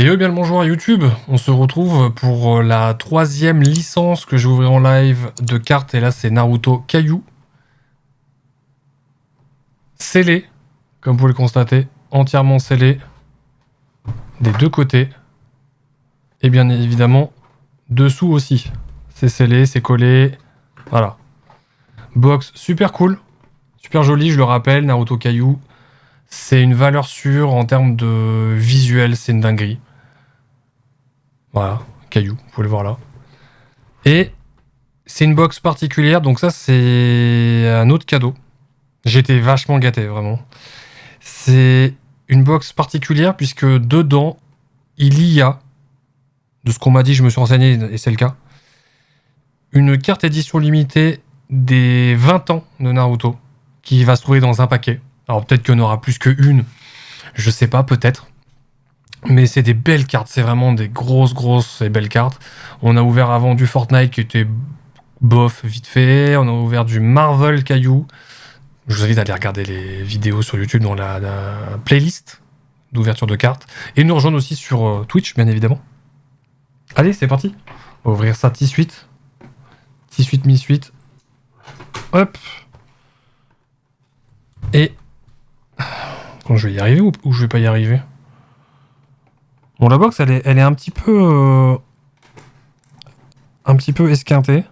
Et bien le bonjour à YouTube, on se retrouve pour la troisième licence que je vais ouvrir en live de cartes, et là c'est Naruto Caillou. Scellé, comme vous pouvez le constater, entièrement scellé, des deux côtés. Et bien évidemment, dessous aussi. C'est scellé, c'est collé, voilà. Box super cool, super joli, je le rappelle, Naruto Caillou. C'est une valeur sûre en termes de visuel, c'est une dinguerie. Voilà, Caillou, vous pouvez le voir là. Et c'est une box particulière, donc ça c'est un autre cadeau. J'étais vachement gâté, vraiment. C'est une box particulière puisque dedans, il y a, de ce qu'on m'a dit, je me suis renseigné et c'est le cas, une carte édition limitée des 20 ans de Naruto qui va se trouver dans un paquet. Alors peut-être qu'il y en aura plus qu'une, je sais pas, peut-être. Mais c'est des belles cartes, c'est vraiment des grosses et belles cartes. On a ouvert avant du Fortnite qui était bof, vite fait. On a ouvert du Marvel Caillou. Je vous invite à aller regarder les vidéos sur YouTube dans la playlist d'ouverture de cartes. Et nous rejoindre aussi sur Twitch, bien évidemment. Allez, c'est parti. On va ouvrir ça T-Suite. T-Suite, Mi-Suite. Hop. Et... Bon, je vais y arriver ou je vais pas y arriver? Bon, la box, elle est un petit peu... un petit peu esquintée.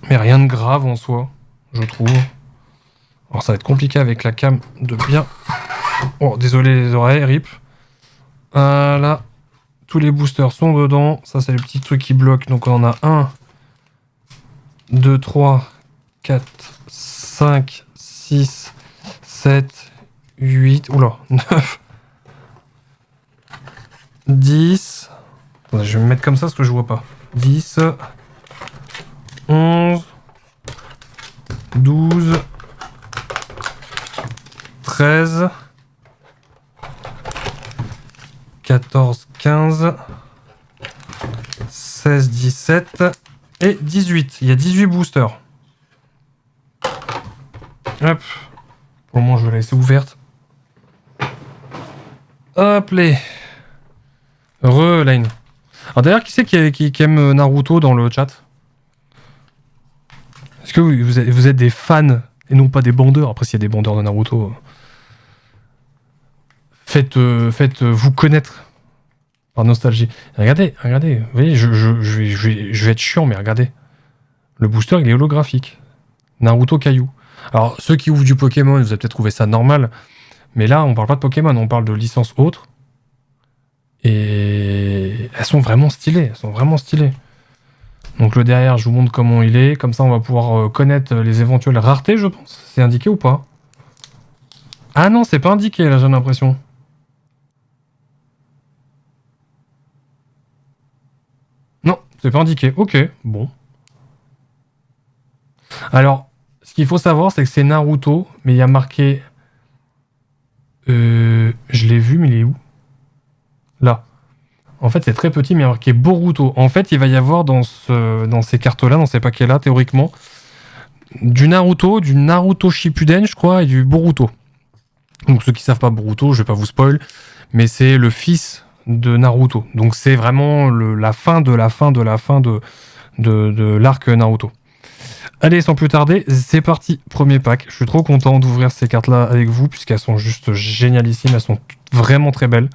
Mais rien de grave en soi, je trouve. Alors ça va être compliqué avec la cam de bien... Oh, désolé les oreilles, rip. Voilà. Tous les boosters sont dedans. Ça, c'est le petit truc qui bloque. Donc on en a 1, 2, 3, 4, 5, 6, 7, 8... Oula, 9, 10... Attendez, je vais me mettre comme ça parce que je vois pas. 10, 11, 12, 13, 14, 15, 16, 17 et 18. Il y a 18 boosters. Hop. Au moins, je vais la laisser ouverte. Hop les. Lane. Alors d'ailleurs, qui c'est qui aime Naruto dans le chat? Est-ce que vous êtes des fans et non pas des bandeurs? Après, s'il y a des bandeurs de Naruto, faites vous connaître par nostalgie. Regardez. Vous voyez, je vais être chiant, mais regardez. Le booster, il est holographique. Naruto Caillou. Alors, ceux qui ouvrent du Pokémon, vous avez peut-être trouvé ça normal. Mais là, on parle pas de Pokémon, on parle de licences autres. Et elles sont vraiment stylées. Donc le derrière, je vous montre comment il est. Comme ça, on va pouvoir connaître les éventuelles raretés, je pense. C'est indiqué ou pas? Ah non, c'est pas indiqué, là, j'ai l'impression. Non, c'est pas indiqué. Ok, bon. Alors, ce qu'il faut savoir, c'est que c'est Naruto, mais il y a marqué... je l'ai vu, mais il est où? Là. En fait, c'est très petit, mais il y a marqué Boruto. En fait, il va y avoir dans ces cartes-là, dans ces paquets-là, théoriquement, du Naruto Shippuden, je crois, et du Boruto. Donc, ceux qui savent pas Boruto, je vais pas vous spoil, mais c'est le fils de Naruto. Donc, c'est vraiment la fin de l'arc Naruto. Allez, sans plus tarder, c'est parti, premier pack. Je suis trop content d'ouvrir ces cartes-là avec vous, puisqu'elles sont juste génialissimes, elles sont vraiment très belles.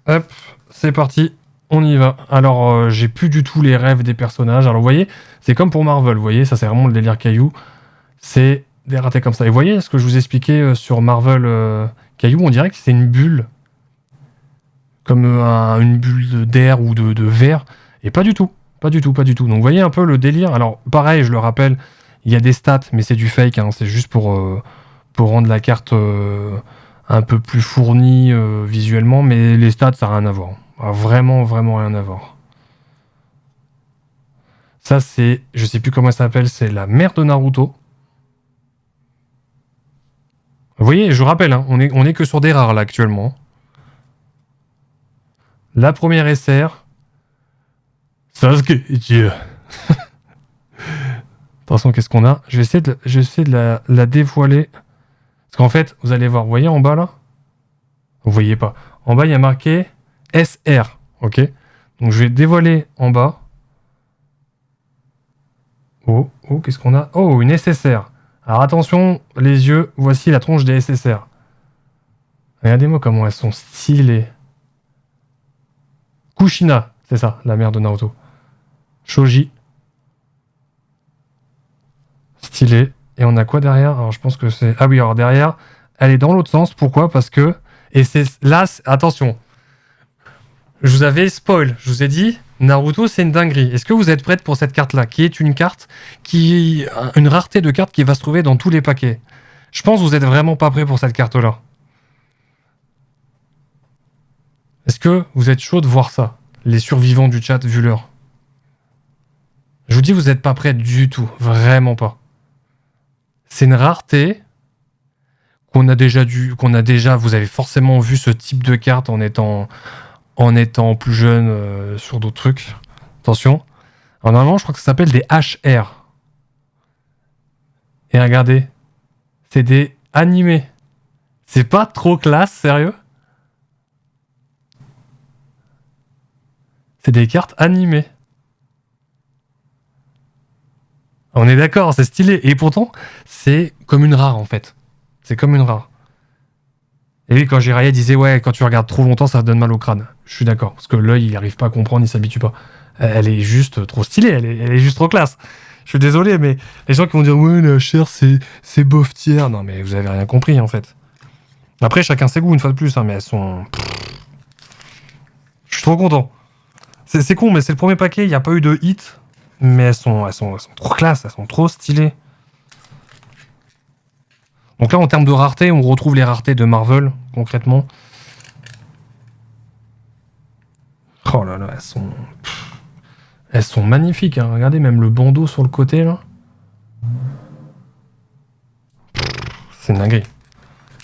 Hop, c'est parti, on y va. Alors, j'ai plus du tout les rêves des personnages. Alors, vous voyez, c'est comme pour Marvel, vous voyez, ça c'est vraiment le délire Caillou. C'est des ratés comme ça. Et vous voyez, ce que je vous expliquais sur Marvel Caillou, on dirait que c'est une bulle. Comme une bulle d'air ou de verre. Et pas du tout. Donc, vous voyez un peu le délire. Alors, pareil, je le rappelle, il y a des stats, mais c'est du fake. Hein, c'est juste pour rendre la carte un peu plus fournie visuellement. Mais les stats, ça n'a rien à voir. Vraiment rien à voir. Ça, c'est... Je sais plus comment elle s'appelle. C'est la mère de Naruto. Vous voyez, je vous rappelle, hein, on est que sur des rares, là, actuellement. La première SR... Sasuke Dieu. Attention, qu'est-ce qu'on a? Je vais essayer de la dévoiler Parce qu'en fait, vous allez voir, vous voyez en bas là? Vous voyez pas. En bas, il y a marqué SR, ok? Donc je vais dévoiler en bas. Oh, qu'est-ce qu'on a? Oh, une SSR. Alors attention, les yeux, voici la tronche des SSR. Regardez-moi comment elles sont stylées. Kushina, c'est ça, la mère de Naruto. Shoji. Stylé. Et on a quoi derrière? Alors je pense que c'est... Ah oui, alors derrière, elle est dans l'autre sens. Pourquoi? Parce que... Et c'est... Là, attention. Je vous avais spoil. Je vous ai dit, Naruto, c'est une dinguerie. Est-ce que vous êtes prête pour cette carte-là? Qui est une carte qui... Une rareté de carte qui va se trouver dans tous les paquets. Je pense que vous êtes vraiment pas prêts pour cette carte-là. Est-ce que vous êtes chaud de voir ça? Les survivants du chat, vu l'heure. Je vous dis, vous n'êtes pas prêts du tout. Vraiment pas. C'est une rareté qu'on a déjà... Vous avez forcément vu ce type de carte en étant plus jeune sur d'autres trucs. Attention. Alors, normalement, je crois que ça s'appelle des HR. Et regardez. C'est des animés. C'est pas trop classe, sérieux? C'est des cartes animées. On est d'accord, c'est stylé. Et pourtant, c'est comme une rare, en fait. C'est comme une rare. Et oui, quand Jiraiya disait, ouais, quand tu regardes trop longtemps, ça te donne mal au crâne. Je suis d'accord. Parce que l'œil, il n'arrive pas à comprendre, il s'habitue pas. Elle est juste trop stylée, elle est juste trop classe. Je suis désolé, mais les gens qui vont dire, ouais, la chair, c'est bof tiers. Non, mais vous avez rien compris, en fait. Après, chacun ses goûts, une fois de plus, hein, mais elles sont... Je suis trop content. C'est con, mais c'est le premier paquet, il n'y a pas eu de hit. Mais elles sont trop classe, elles sont trop stylées. Donc là, en termes de rareté, on retrouve les raretés de Marvel, concrètement. Oh là là, elles sont magnifiques. Hein. Regardez, même le bandeau sur le côté, là. C'est une dinguerie.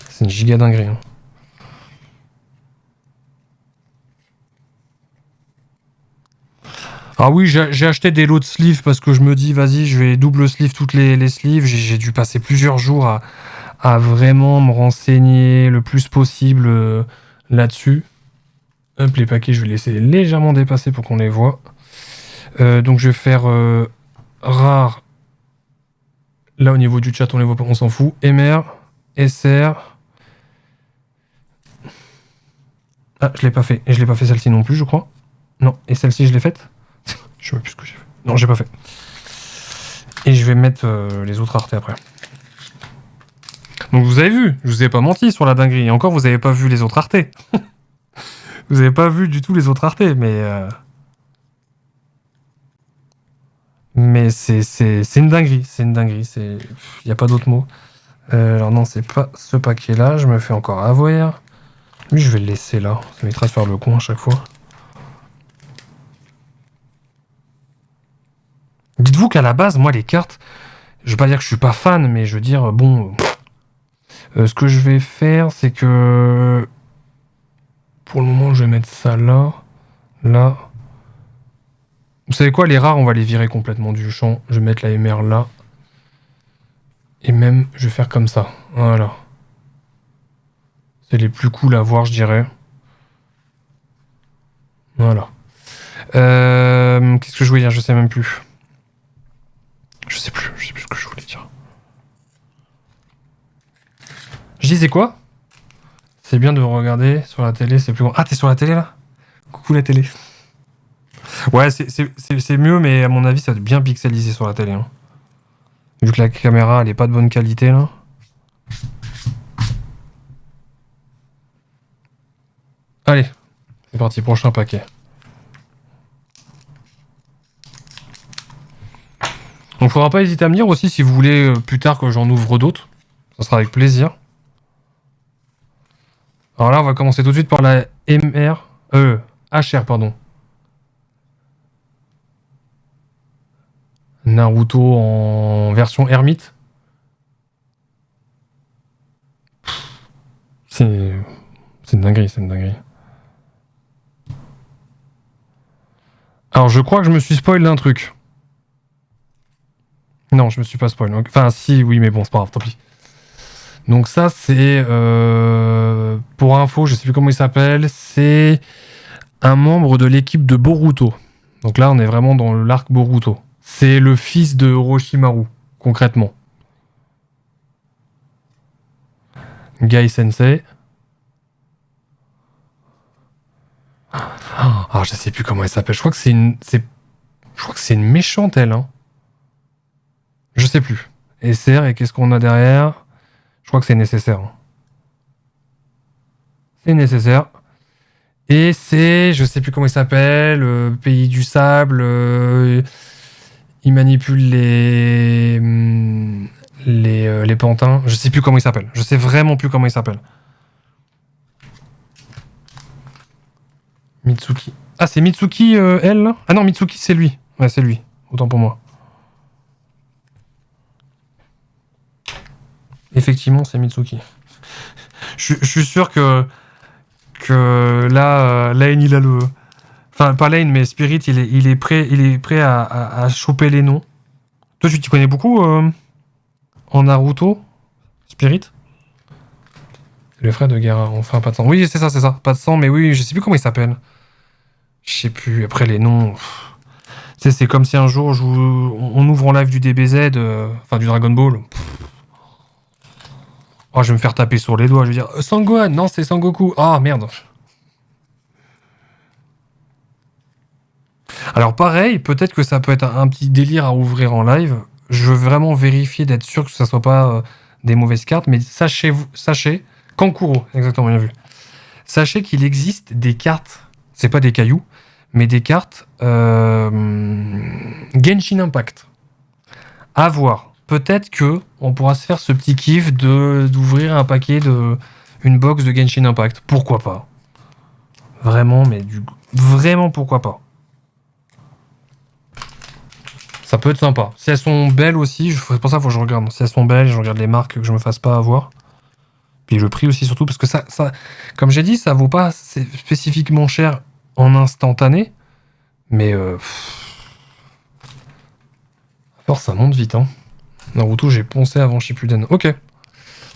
C'est une giga dinguerie. Hein. Ah oui, j'ai acheté des lots de sleeves parce que je me dis, vas-y, je vais double sleeve toutes les sleeves. J'ai dû passer plusieurs jours à vraiment me renseigner le plus possible là-dessus. Hop, les paquets, je vais laisser légèrement dépasser pour qu'on les voit. Donc je vais faire rare. Là, au niveau du chat, on les voit pas, on s'en fout. MR, SR. Ah, je l'ai pas fait. Et je l'ai pas fait celle-ci non plus, je crois. Non, et celle-ci, je l'ai faite. Je sais plus ce que j'ai fait. Non, j'ai pas fait. Et je vais mettre les autres raretés après. Donc vous avez vu, je vous ai pas menti sur la dinguerie. Et encore, vous avez pas vu les autres raretés. Vous avez pas vu du tout les autres raretés, mais c'est une dinguerie. C'est une dinguerie. Il n'y a pas d'autre mot. Alors non, c'est pas ce paquet-là. Je me fais encore avoir. Lui, je vais le laisser là. Ça m'évitera de faire le con à chaque fois. Dites-vous qu'à la base, moi, les cartes, je vais pas dire que je suis pas fan, mais je veux dire, bon... ce que je vais faire, c'est que... Pour le moment, je vais mettre ça là. Là. Vous savez quoi, les rares, on va les virer complètement du champ. Je vais mettre la MR là. Et même, je vais faire comme ça. Voilà. C'est les plus cool à voir, je dirais. Voilà. Qu'est-ce que je voulais dire? Je sais même plus. Je sais plus ce que je voulais dire. Je disais quoi? C'est bien de regarder sur la télé, c'est plus grand. Ah, t'es sur la télé là? Coucou la télé. Ouais, c'est mieux, mais à mon avis, ça va être bien pixelisé sur la télé. Hein. Vu que la caméra, elle est pas de bonne qualité là. Allez, c'est parti, prochain paquet. Donc faudra pas hésiter à me dire aussi si vous voulez plus tard que j'en ouvre d'autres. Ça sera avec plaisir. Alors là, on va commencer tout de suite par la HR, pardon. Naruto en version ermite. C'est une dinguerie, c'est une dinguerie. Alors je crois que je me suis spoil d'un truc. Non, je me suis pas spoil. Enfin si, oui, mais bon, c'est pas grave, tant pis. Donc ça, c'est... pour info, je sais plus comment il s'appelle, c'est un membre de l'équipe de Boruto. Donc là, on est vraiment dans l'arc Boruto. C'est le fils de Orochimaru, concrètement. Gai Sensei. Ah, je sais plus comment elle s'appelle. Je crois que c'est une... Je crois que c'est une méchante, elle. Hein. Je sais plus. SR, et qu'est-ce qu'on a derrière? Je crois que c'est nécessaire. C'est nécessaire. Et c'est... Je sais plus comment il s'appelle. Pays du sable. Il manipule les pantins. Je sais plus comment il s'appelle. Je sais vraiment plus comment il s'appelle. Mitsuki. Ah, c'est Mitsuki, elle, là? Ah non, Mitsuki, c'est lui. Ouais, c'est lui. Autant pour moi. Effectivement, c'est Mitsuki. Je suis sûr que là, Lane, il a le... Enfin, pas Lane, mais Spirit, il est prêt à choper les noms. Toi, tu t'y connais beaucoup en Naruto, Spirit? Le frère de Gaara, enfin, pas de sang. Oui, c'est ça. Pas de sang, mais oui, je sais plus comment il s'appelle. Je sais plus. Après, les noms... Tu sais, c'est comme si un jour, on ouvre en live du DBZ, enfin, du Dragon Ball. Oh, je vais me faire taper sur les doigts. Je vais dire, Sangohan, non, c'est Sangoku. Ah, merde. Alors pareil, peut-être que ça peut être un petit délire à ouvrir en live. Je veux vraiment vérifier d'être sûr que ça soit pas des mauvaises cartes, mais sachez, Kankuro, exactement, bien vu. Sachez qu'il existe des cartes, c'est pas des cailloux, mais des cartes Genshin Impact. À voir. Peut-être que on pourra se faire ce petit kiff d'ouvrir un paquet une box de Genshin Impact. Pourquoi pas? Vraiment, mais vraiment pourquoi pas? Ça peut être sympa. Si elles sont belles aussi, c'est pour ça qu'il faut que je regarde. Si elles sont belles, je regarde les marques que je me fasse pas avoir. Puis le prix aussi surtout, parce que ça comme j'ai dit, ça vaut pas spécifiquement cher en instantané. Mais force, ça monte vite. Hein. Naruto, j'ai poncé avant Shippuden. Ok.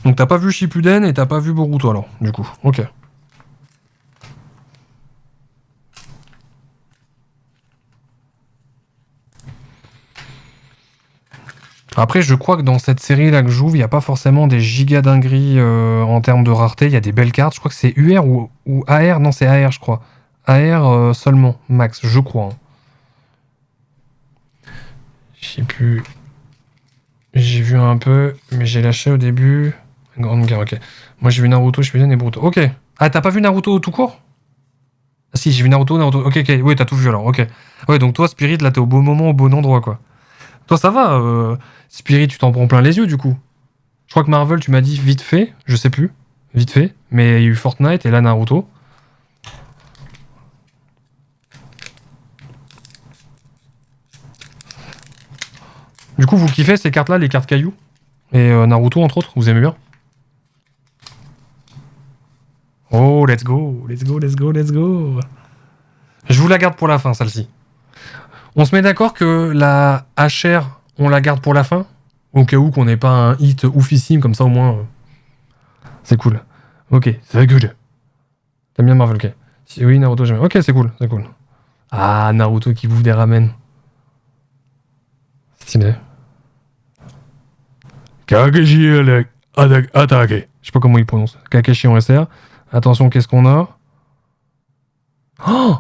Donc t'as pas vu Shippuden et t'as pas vu Boruto alors, du coup. Ok. Après, je crois que dans cette série-là que j'ouvre, il n'y a pas forcément des giga dingueries en termes de rareté. Il y a des belles cartes. Je crois que c'est UR ou AR. Non, c'est AR, je crois. AR seulement, max, je crois. Hein. Je sais plus. J'ai vu un peu, mais j'ai lâché au début. Grande guerre, ok. Moi, j'ai vu Naruto, Shippuden et Boruto. Ok. Ah, t'as pas vu Naruto tout court? Ah si, j'ai vu Naruto. Ok. Oui, t'as tout vu alors, ok. Ouais, donc toi, Spirit, là, t'es au bon moment, au bon endroit, quoi. Toi, ça va, Spirit, tu t'en prends plein les yeux, du coup. Je crois que Marvel, tu m'as dit vite fait, je sais plus, vite fait, mais il y a eu Fortnite et là Naruto. Du coup, vous kiffez ces cartes-là, les cartes cailloux? Et Naruto, entre autres, vous aimez bien? Oh, let's go. Je vous la garde pour la fin, celle-ci. On se met d'accord que la HR, on la garde pour la fin? Au cas où qu'on n'ait pas un hit oufissime, comme ça au moins... c'est cool. Ok, c'est good. T'aimes bien Marvel, ok. Si, oui, Naruto, j'aime bien. Ok, c'est cool. Ah, Naruto qui bouffe des ramen. Stylé. Kakashi attaqué. Je sais pas comment il prononce. Kakashi en SR. Attention, qu'est-ce qu'on a? Oh!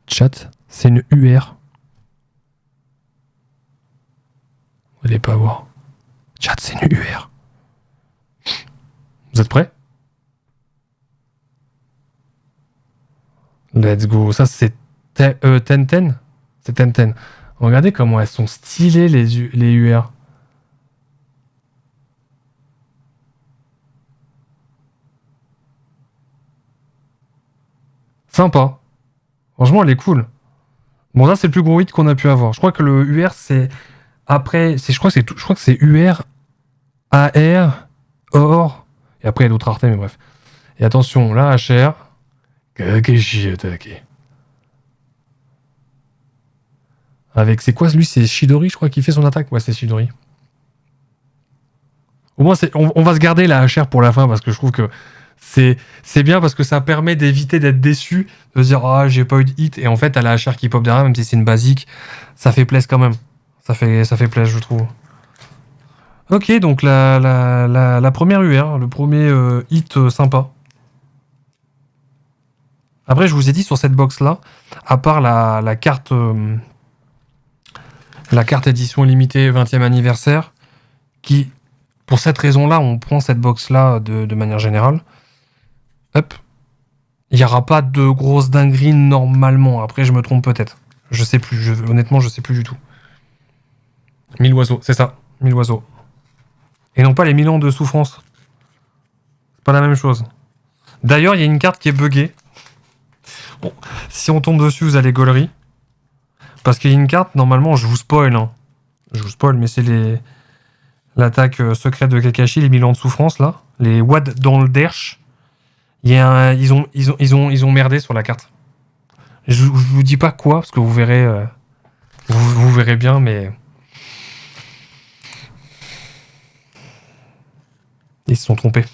Chat, c'est une UR. Vous allez pas voir. Chat, c'est une UR. Vous êtes prêts? Let's go. Ça, c'est Tenten. C'est Tenten. Regardez comment elles sont stylées, les UR. Sympa. Franchement, elle est cool. Bon, là, c'est le plus gros hit qu'on a pu avoir. Je crois que le UR, c'est... Après, je crois que c'est UR, AR, OR. Et après, il y a d'autres raretés, mais bref. Et attention, là, HR. Kakashi attaqué. Avec, c'est quoi lui? C'est Shidori, je crois, qui fait son attaque. Ouais, c'est Shidori. Au moins, on va se garder la HR pour la fin parce que je trouve que c'est bien parce que ça permet d'éviter d'être déçu, de se dire ah j'ai pas eu de hit et en fait t'as la HR qui pop derrière même si c'est une basique, ça fait plaisir quand même. Ça fait plaisir je trouve. Ok donc la première UR, le premier hit sympa. Après je vous ai dit sur cette box là, à part la carte édition limitée 20e anniversaire, qui pour cette raison là on prend cette box là de manière générale. Hop. Il n'y aura pas de grosses dingueries normalement. Après, je me trompe peut-être. Je sais plus. Honnêtement, je sais plus du tout. 1000 oiseaux, c'est ça. 1000 oiseaux. Et non pas les 1000 ans de souffrance. C'est pas la même chose. D'ailleurs, il y a une carte qui est buggée. Bon, si on tombe dessus, vous allez gaulerie. Parce qu'il y a une carte, normalement, je vous spoil. Hein. Je vous spoil, mais c'est l'attaque secrète de Kakashi, les 1000 ans de souffrance, là. Les Wad dans le derche. Ils ont merdé sur la carte. Je vous dis pas quoi, parce que vous verrez, vous verrez bien, mais ils se sont trompés.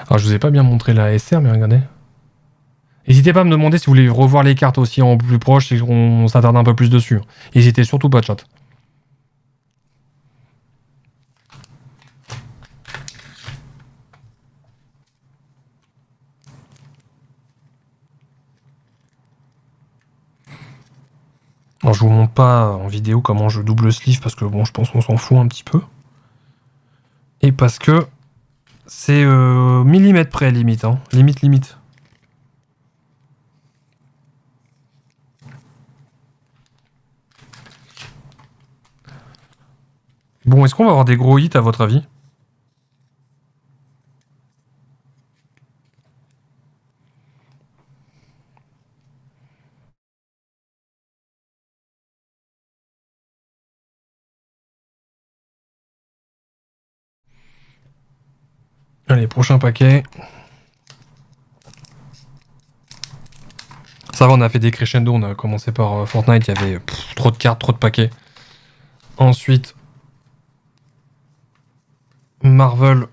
Alors, je vous ai pas bien montré la SR, mais regardez. N'hésitez pas à me demander si vous voulez revoir les cartes aussi en plus proche et qu'on s'attarde un peu plus dessus. N'hésitez surtout pas, chat. Alors, je vous montre pas en vidéo comment je double sleeve parce que bon, je pense qu'on s'en fout un petit peu. Et parce que c'est millimètre près, limite. Hein. Limite. Bon, est-ce qu'on va avoir des gros hits à votre avis? Allez, prochain paquet. Ça va, on a fait des crescendo. On a commencé par Fortnite. Il y avait trop de cartes, trop de paquets. Ensuite, Marvel.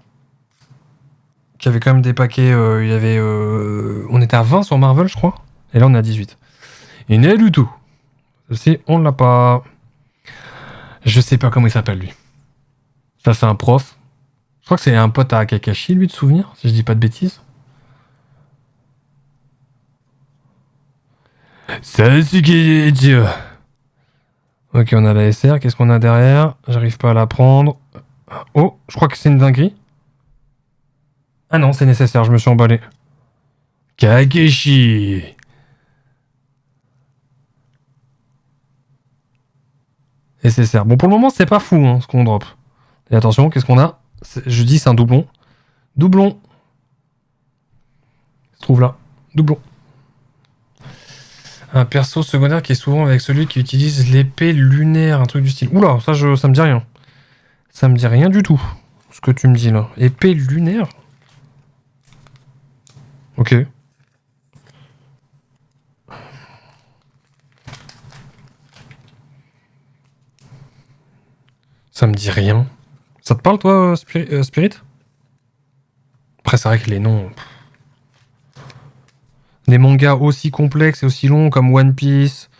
Qui avait quand même des paquets. Il y avait, on était à 20 sur Marvel, je crois. Et là, on est à 18. Et n'est du tout. Ceci, on l'a pas. Je sais pas comment il s'appelle, lui. Ça, c'est un prof. Je crois que c'est un pote à Kakashi, lui, de souvenir, si je dis pas de bêtises. Sasuke. Ok, on a la SR. Qu'est-ce qu'on a derrière? J'arrive pas à la prendre. Oh, je crois que c'est une dinguerie. Ah non, c'est nécessaire, je me suis emballé. Kakeshi. Nécessaire. Bon, pour le moment, c'est pas fou, hein, ce qu'on drop. Et attention, qu'est-ce qu'on a? Je dis, c'est un doublon. Doublon. Se trouve là. Doublon. Un perso secondaire qui est souvent avec celui qui utilise l'épée lunaire, un truc du style. Oula, ça me dit rien. Ça me dit rien du tout, ce que tu me dis là. Épée lunaire? Ok. Ça me dit rien. Ça te parle, toi, Spirit? Après, c'est vrai que les noms... Des mangas aussi complexes et aussi longs comme One Piece,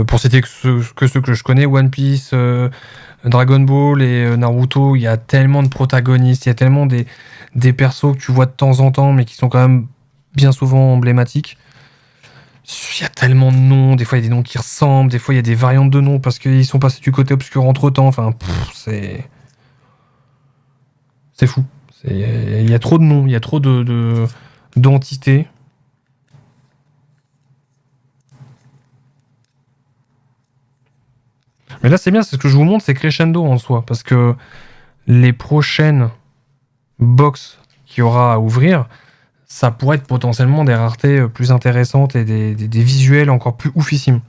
pour citer que ceux que je connais, One Piece, Dragon Ball et Naruto, il y a tellement de protagonistes, il y a tellement des persos que tu vois de temps en temps, mais qui sont quand même bien souvent emblématiques. Il y a tellement de noms, des fois il y a des noms qui ressemblent, des fois il y a des variantes de noms parce qu'ils sont passés du côté obscur entre temps, enfin, c'est fou. Il y a trop de noms, il y a trop d'entités. Mais là, c'est bien, c'est ce que je vous montre, c'est crescendo en soi. Parce que les prochaines box qu'il y aura à ouvrir, ça pourrait être potentiellement des raretés plus intéressantes et des visuels encore plus oufissimes.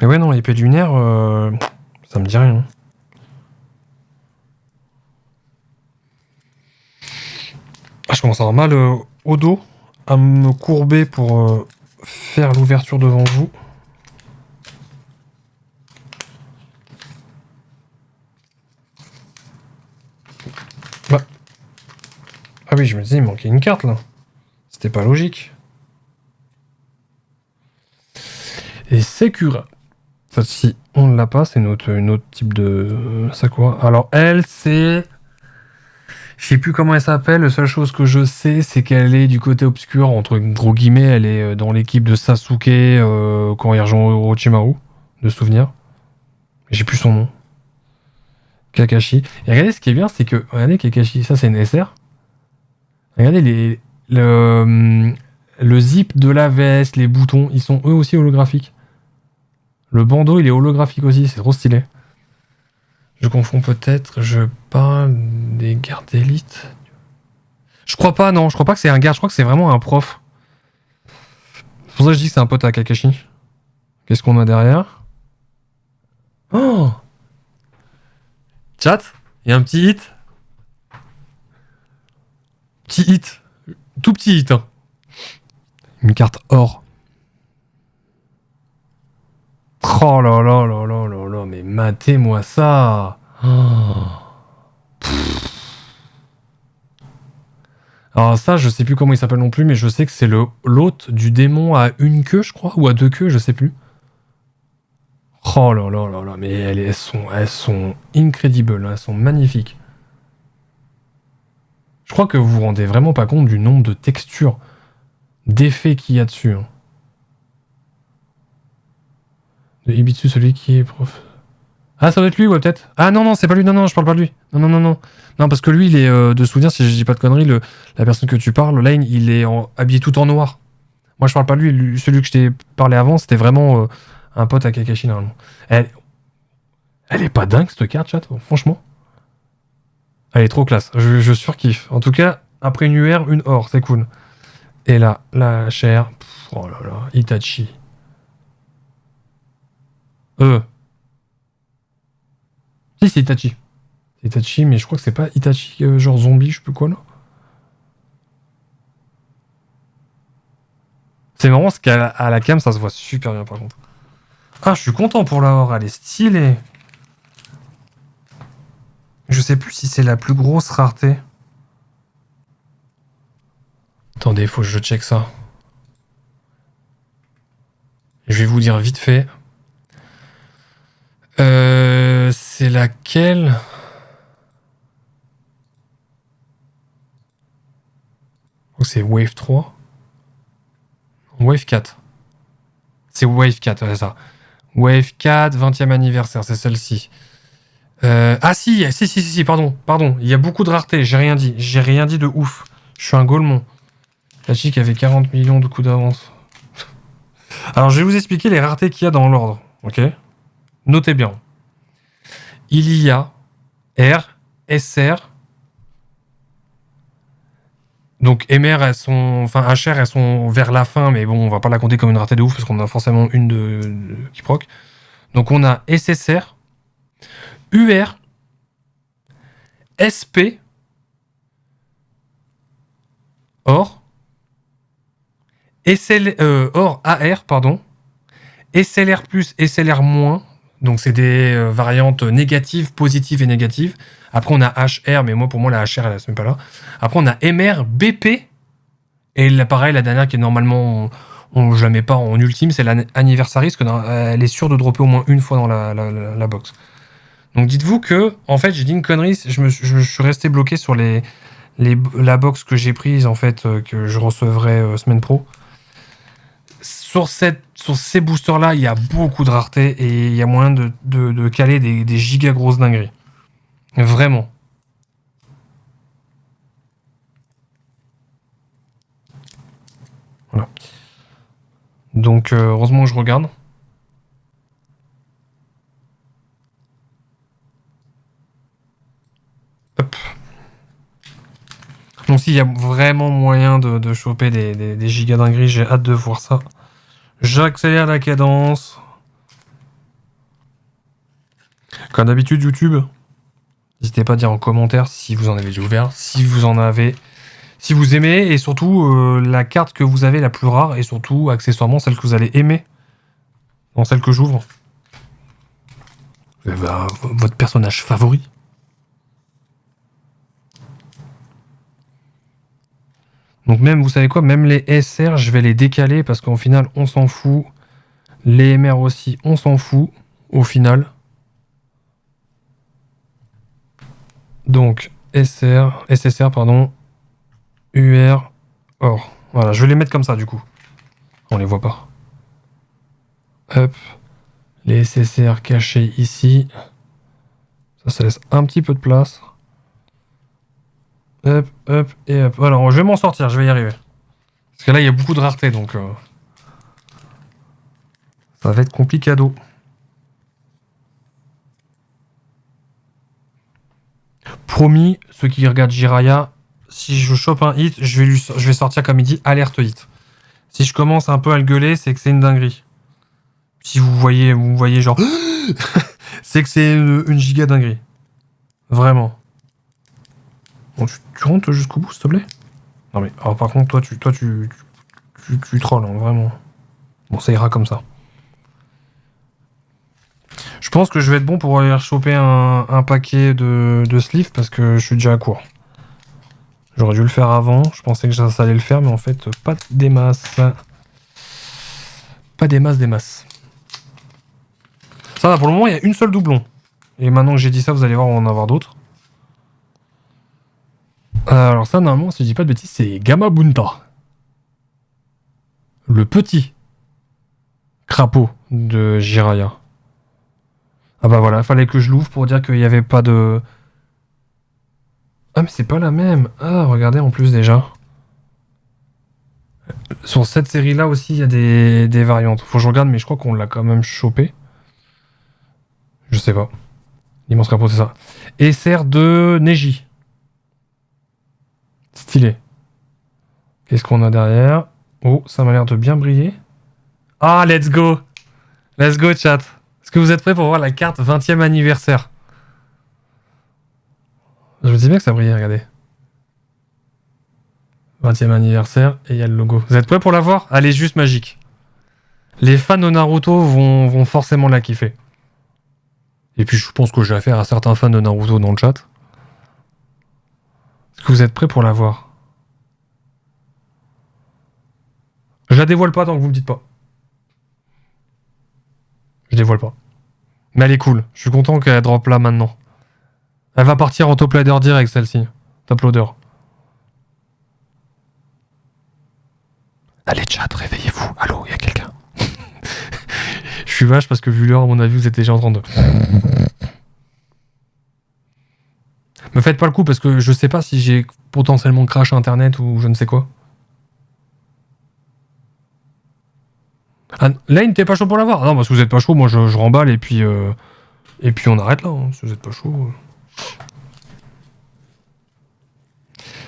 Mais ouais, non, épée lunaire, ça me dit rien. Ah, je commence à avoir mal au dos, à me courber pour faire l'ouverture devant vous. Bah. Ah oui, je me disais, il manquait une carte là. C'était pas logique. Et Sekura. Celle-ci, on ne l'a pas, c'est une autre type de Sakura. Alors elle, c'est... Je sais plus comment elle s'appelle, la seule chose que je sais, c'est qu'elle est du côté obscur, entre gros guillemets, elle est dans l'équipe de Sasuke quand il rejoint Orochimaru, de souvenir. J'ai plus son nom. Kakashi. Et regardez, ce qui est bien, c'est que... Regardez Kakashi, ça c'est une SR. Regardez le zip de la veste, les boutons, ils sont eux aussi holographiques. Le bandeau, il est holographique aussi, c'est trop stylé. Je confonds peut-être, je parle des gardes d'élite. Je crois pas, non, je crois pas que c'est un garde, je crois que c'est vraiment un prof. C'est pour ça que je dis que c'est un pote à Kakashi. Qu'est-ce qu'on a derrière? Oh! Chat, il y a un petit hit. Petit hit. Tout petit hit, hein. Une carte or. Oh là là là là là là, mais matez-moi ça. Oh. Alors ça, je sais plus comment il s'appelle non plus, mais je sais que c'est l'hôte du démon à une queue, je crois, ou à deux queues, je sais plus. Oh là là là là, mais elles sont incredibles, elles sont magnifiques. Je crois que vous vous rendez vraiment pas compte du nombre de textures, d'effets qu'il y a dessus. Hein. De Ibitsu, celui qui est prof... Ah, ça doit être lui, ouais, peut-être. Ah non, non, c'est pas lui, non, non, je parle pas de lui. Non, non, non, non. Non, parce que lui, il est de souvenir, si je dis pas de conneries, la personne que tu parles, Lane, il est habillé tout en noir. Moi, je parle pas de lui, celui que je t'ai parlé avant, c'était vraiment un pote à Kakashi, normalement. Elle est pas dingue, cette carte, chat, franchement. Elle est trop classe, je surkiffe. En tout cas, après une UR, une or, c'est cool. Et là, la chair, oh là là, Itachi. Si, c'est Itachi. C'est Itachi, mais je crois que c'est pas Itachi genre zombie, je sais plus quoi là. C'est marrant parce qu'à la cam, ça se voit super bien par contre. Ah, je suis content pour la or, elle est stylée. Je sais plus si c'est la plus grosse rareté. Attendez, faut que je check ça. Je vais vous dire vite fait. C'est laquelle? Oh, c'est Wave 3. Wave 4. C'est Wave 4, c'est ça. Wave 4, 20e anniversaire, c'est celle-ci. Ah si, pardon. Il y a beaucoup de raretés, j'ai rien dit de ouf. Je suis un golemon. La chick avait 40 millions de coups d'avance. Alors, je vais vous expliquer les raretés qu'il y a dans l'ordre, ok? Notez bien. Il y a R, SR. Donc, MR, elles sont... Enfin, HR, elles sont vers la fin, mais bon, on va pas la compter comme une rareté de ouf, parce qu'on a forcément une qui proc. Donc, on a SSR, UR, SP, OR, OR AR, pardon, SLR+, SLR-, donc c'est des variantes négatives, positives et négatives. Après, on a HR, mais moi, pour moi, la HR, elle est même pas là. Après, on a MR, BP, et là, pareil, la dernière qui est normalement, je la mets pas en ultime, c'est l'anniversary, parce qu'elle est sûre de dropper au moins une fois dans la box. Donc dites-vous que, en fait, j'ai dit une connerie, je suis resté bloqué sur la box que j'ai prise, en fait, que je recevrai semaine pro. Sur ces boosters-là, il y a beaucoup de rareté et il y a moyen de caler des giga grosses dingueries. Vraiment. Voilà. Donc, heureusement que je regarde. Hop. Donc, s'il y a vraiment moyen de choper des giga dingueries, j'ai hâte de voir ça. J'accélère la cadence. Comme d'habitude, YouTube, n'hésitez pas à dire en commentaire si vous en avez déjà ouvert, si vous en avez, si vous aimez, et surtout la carte que vous avez la plus rare, et surtout, accessoirement, celle que vous allez aimer dans celle que j'ouvre. Votre personnage favori. Donc même, vous savez quoi, même les SR, je vais les décaler, parce qu'au final, on s'en fout. Les MR aussi, on s'en fout, au final. Donc, SSR, pardon, UR, or. Voilà, je vais les mettre comme ça, du coup. On les voit pas. Hop. Les SSR cachés ici. Ça laisse un petit peu de place. Hop, hop, et hop. Alors, je vais m'en sortir, je vais y arriver. Parce que là, il y a beaucoup de rareté, donc... ça va être complicado. Promis, ceux qui regardent Jiraya, si je chope un hit, je vais sortir comme il dit, alerte hit. Si je commence un peu à le gueuler, c'est que c'est une dinguerie. Si vous voyez genre... c'est que c'est une giga dinguerie. Vraiment. Bon, tu rentres jusqu'au bout, s'il te plaît? Non mais, alors, par contre, toi, tu trolls, hein, vraiment. Bon, ça ira comme ça. Je pense que je vais être bon pour aller choper un paquet de sleeves parce que je suis déjà à court. J'aurais dû le faire avant. Je pensais que ça allait le faire, mais en fait, pas des masses. Pas des masses. Ça va, pour le moment, il y a une seule doublon. Et maintenant que j'ai dit ça, vous allez voir, on va en avoir d'autres. Alors ça, normalement, si je dis pas de bêtises, c'est Gamabunta. Le petit crapaud de Jiraya. Ah bah voilà, fallait que je l'ouvre pour dire qu'il n'y avait pas de... Ah mais c'est pas la même. Ah, regardez en plus déjà. Sur cette série-là aussi, il y a des variantes. Faut que je regarde, mais je crois qu'on l'a quand même chopé. Je sais pas. L'immense crapaud, c'est ça. Et sert de Neji. Stylé. Qu'est-ce qu'on a derrière? Oh, ça m'a l'air de bien briller. Ah, let's go! Let's go, chat. Est-ce que vous êtes prêts pour voir la carte 20e anniversaire? Je vous dis bien que ça brillait, regardez. 20e anniversaire, et il y a le logo. Vous êtes prêts pour la voir? Elle est juste magique. Les fans de Naruto vont forcément la kiffer. Et puis je pense que je vais faire à certains fans de Naruto dans le chat. Est-ce que vous êtes prêts pour la voir? Je la dévoile pas tant que vous me dites pas. Je dévoile pas. Mais elle est cool. Je suis content qu'elle drop là maintenant. Elle va partir en top ladder direct celle-ci. Top loader. Allez chat, réveillez-vous. Allô, il y a quelqu'un. Je suis vache parce que vu l'heure, à mon avis, vous êtes déjà en train de... Me faites pas le coup parce que je sais pas si j'ai potentiellement crash internet ou je ne sais quoi. Ah, là, il n'était pas chaud pour l'avoir. Non, parce que vous êtes pas chaud, moi je remballe et puis on arrête là. Hein. Si vous êtes pas chaud.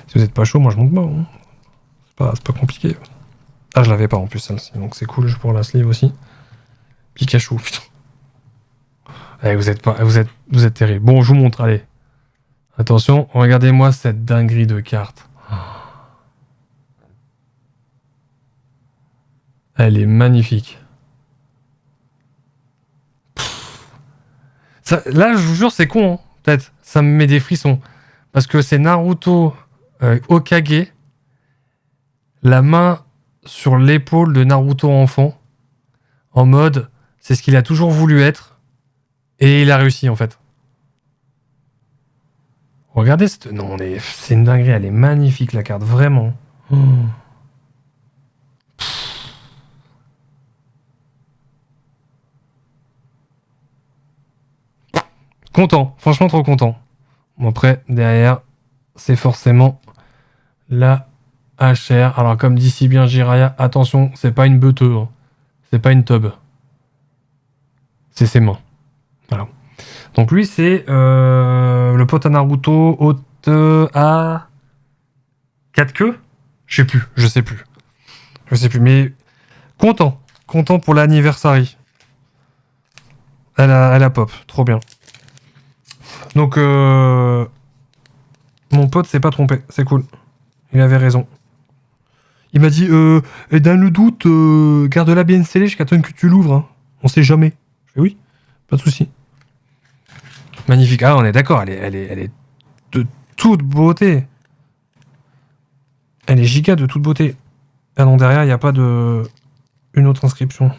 Si vous êtes pas chaud, moi je monte pas. Hein. C'est pas compliqué. Ah, je l'avais pas en plus celle-ci, donc c'est cool pour la sleeve aussi. Pikachu, putain. Allez, vous êtes terrible. Bon, je vous montre, allez. Attention, regardez-moi cette dinguerie de carte. Elle est magnifique. Ça, là, je vous jure, c'est con, hein, peut-être. Ça me met des frissons. Parce que c'est Naruto Hokage, la main sur l'épaule de Naruto enfant, en mode, c'est ce qu'il a toujours voulu être, et il a réussi, en fait. Regardez cette... Non, c'est une dinguerie, elle est magnifique, la carte, vraiment. Oh. Content, franchement trop content. Bon, après, derrière, c'est forcément la HR. Alors, comme dit si bien Jiraya, attention, c'est pas une beuteuse, hein. C'est pas une tub. C'est ses mains. Voilà. Donc lui, c'est le pote à Naruto, haute à 4 queues. Je sais plus. Mais content pour l'anniversary. Elle a pop, trop bien. Donc, mon pote s'est pas trompé. C'est cool. Il avait raison. Il m'a dit, et dans le doute, garde-la bien scellée jusqu'à temps que tu l'ouvres. Hein. On sait jamais. Je fais oui, pas de souci. Magnifique. Ah, on est d'accord. Elle est de toute beauté. Elle est giga de toute beauté. Ah non, derrière, il n'y a pas de... une autre inscription.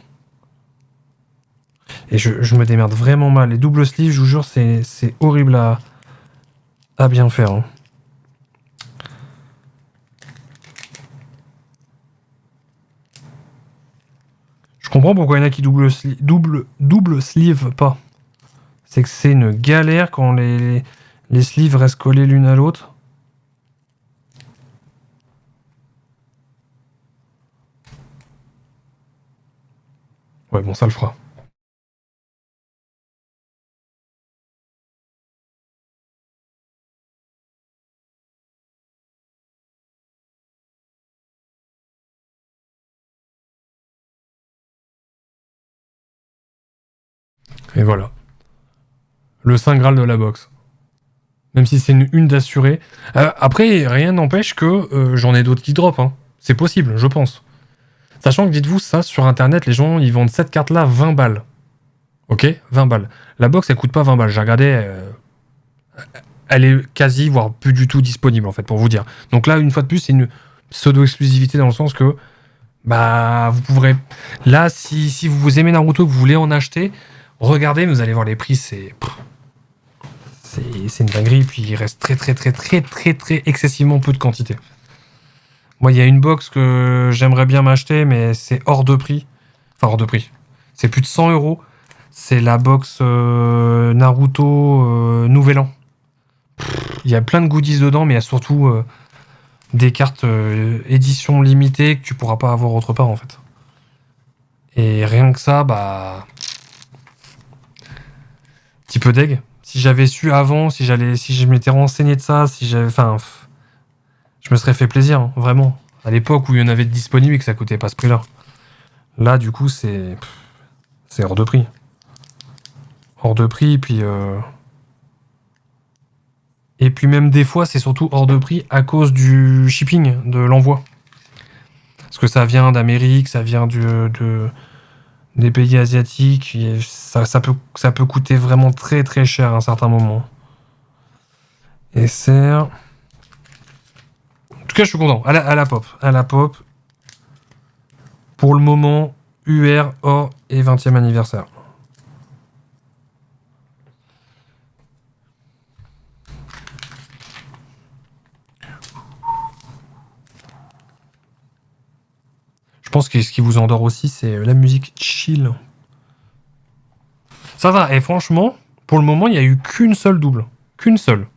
Et je me démerde vraiment mal. Les doubles sleeves, je vous jure, c'est horrible à bien faire. Hein. Je comprends pourquoi il y en a qui double sleeve pas. C'est que c'est une galère quand les sleeves restent collés l'une à l'autre. Ouais, bon, ça le fera. Et voilà. Le Saint Graal de la boxe. Même si c'est une d'assurée. Après, rien n'empêche que j'en ai d'autres qui drop. Hein. C'est possible, je pense. Sachant que, dites-vous, ça, sur Internet, les gens, ils vendent cette carte-là 20 balles. Ok, 20 balles. La box, elle coûte pas 20 balles. J'ai regardé, elle est quasi, voire plus du tout disponible, en fait, pour vous dire. Donc là, une fois de plus, c'est une pseudo-exclusivité dans le sens que, bah, vous pourrez... Là, si vous aimez Naruto, que vous voulez en acheter, regardez, vous allez voir les prix, c'est une dinguerie. Puis il reste très excessivement peu de quantité. Moi, il y a une box que j'aimerais bien m'acheter, mais c'est hors de prix. Enfin, hors de prix. C'est plus de 100 €. C'est la box Naruto Nouvel An. Il y a plein de goodies dedans, mais il y a surtout des cartes édition limitée que tu pourras pas avoir autre part, en fait. Et rien que ça, bah... Petit peu deg. Si j'avais su avant, si je m'étais renseigné de ça, si j'avais... Enfin... Je me serais fait plaisir, hein, vraiment. À l'époque où il y en avait de disponibles et que ça coûtait pas ce prix-là. Là, du coup, c'est hors de prix. Hors de prix, puis... Et puis même des fois, c'est surtout hors de prix à cause du shipping, de l'envoi. Parce que ça vient d'Amérique, ça vient des pays asiatiques. Et ça peut coûter vraiment très cher à un certain moment. Et c'est... En tout cas, je suis content. À la pop. À la pop. Pour le moment, UR, or et 20e anniversaire. Je pense que ce qui vous endort aussi, c'est la musique chill. Ça va, et franchement, pour le moment, il n'y a eu qu'une seule double. Qu'une seule.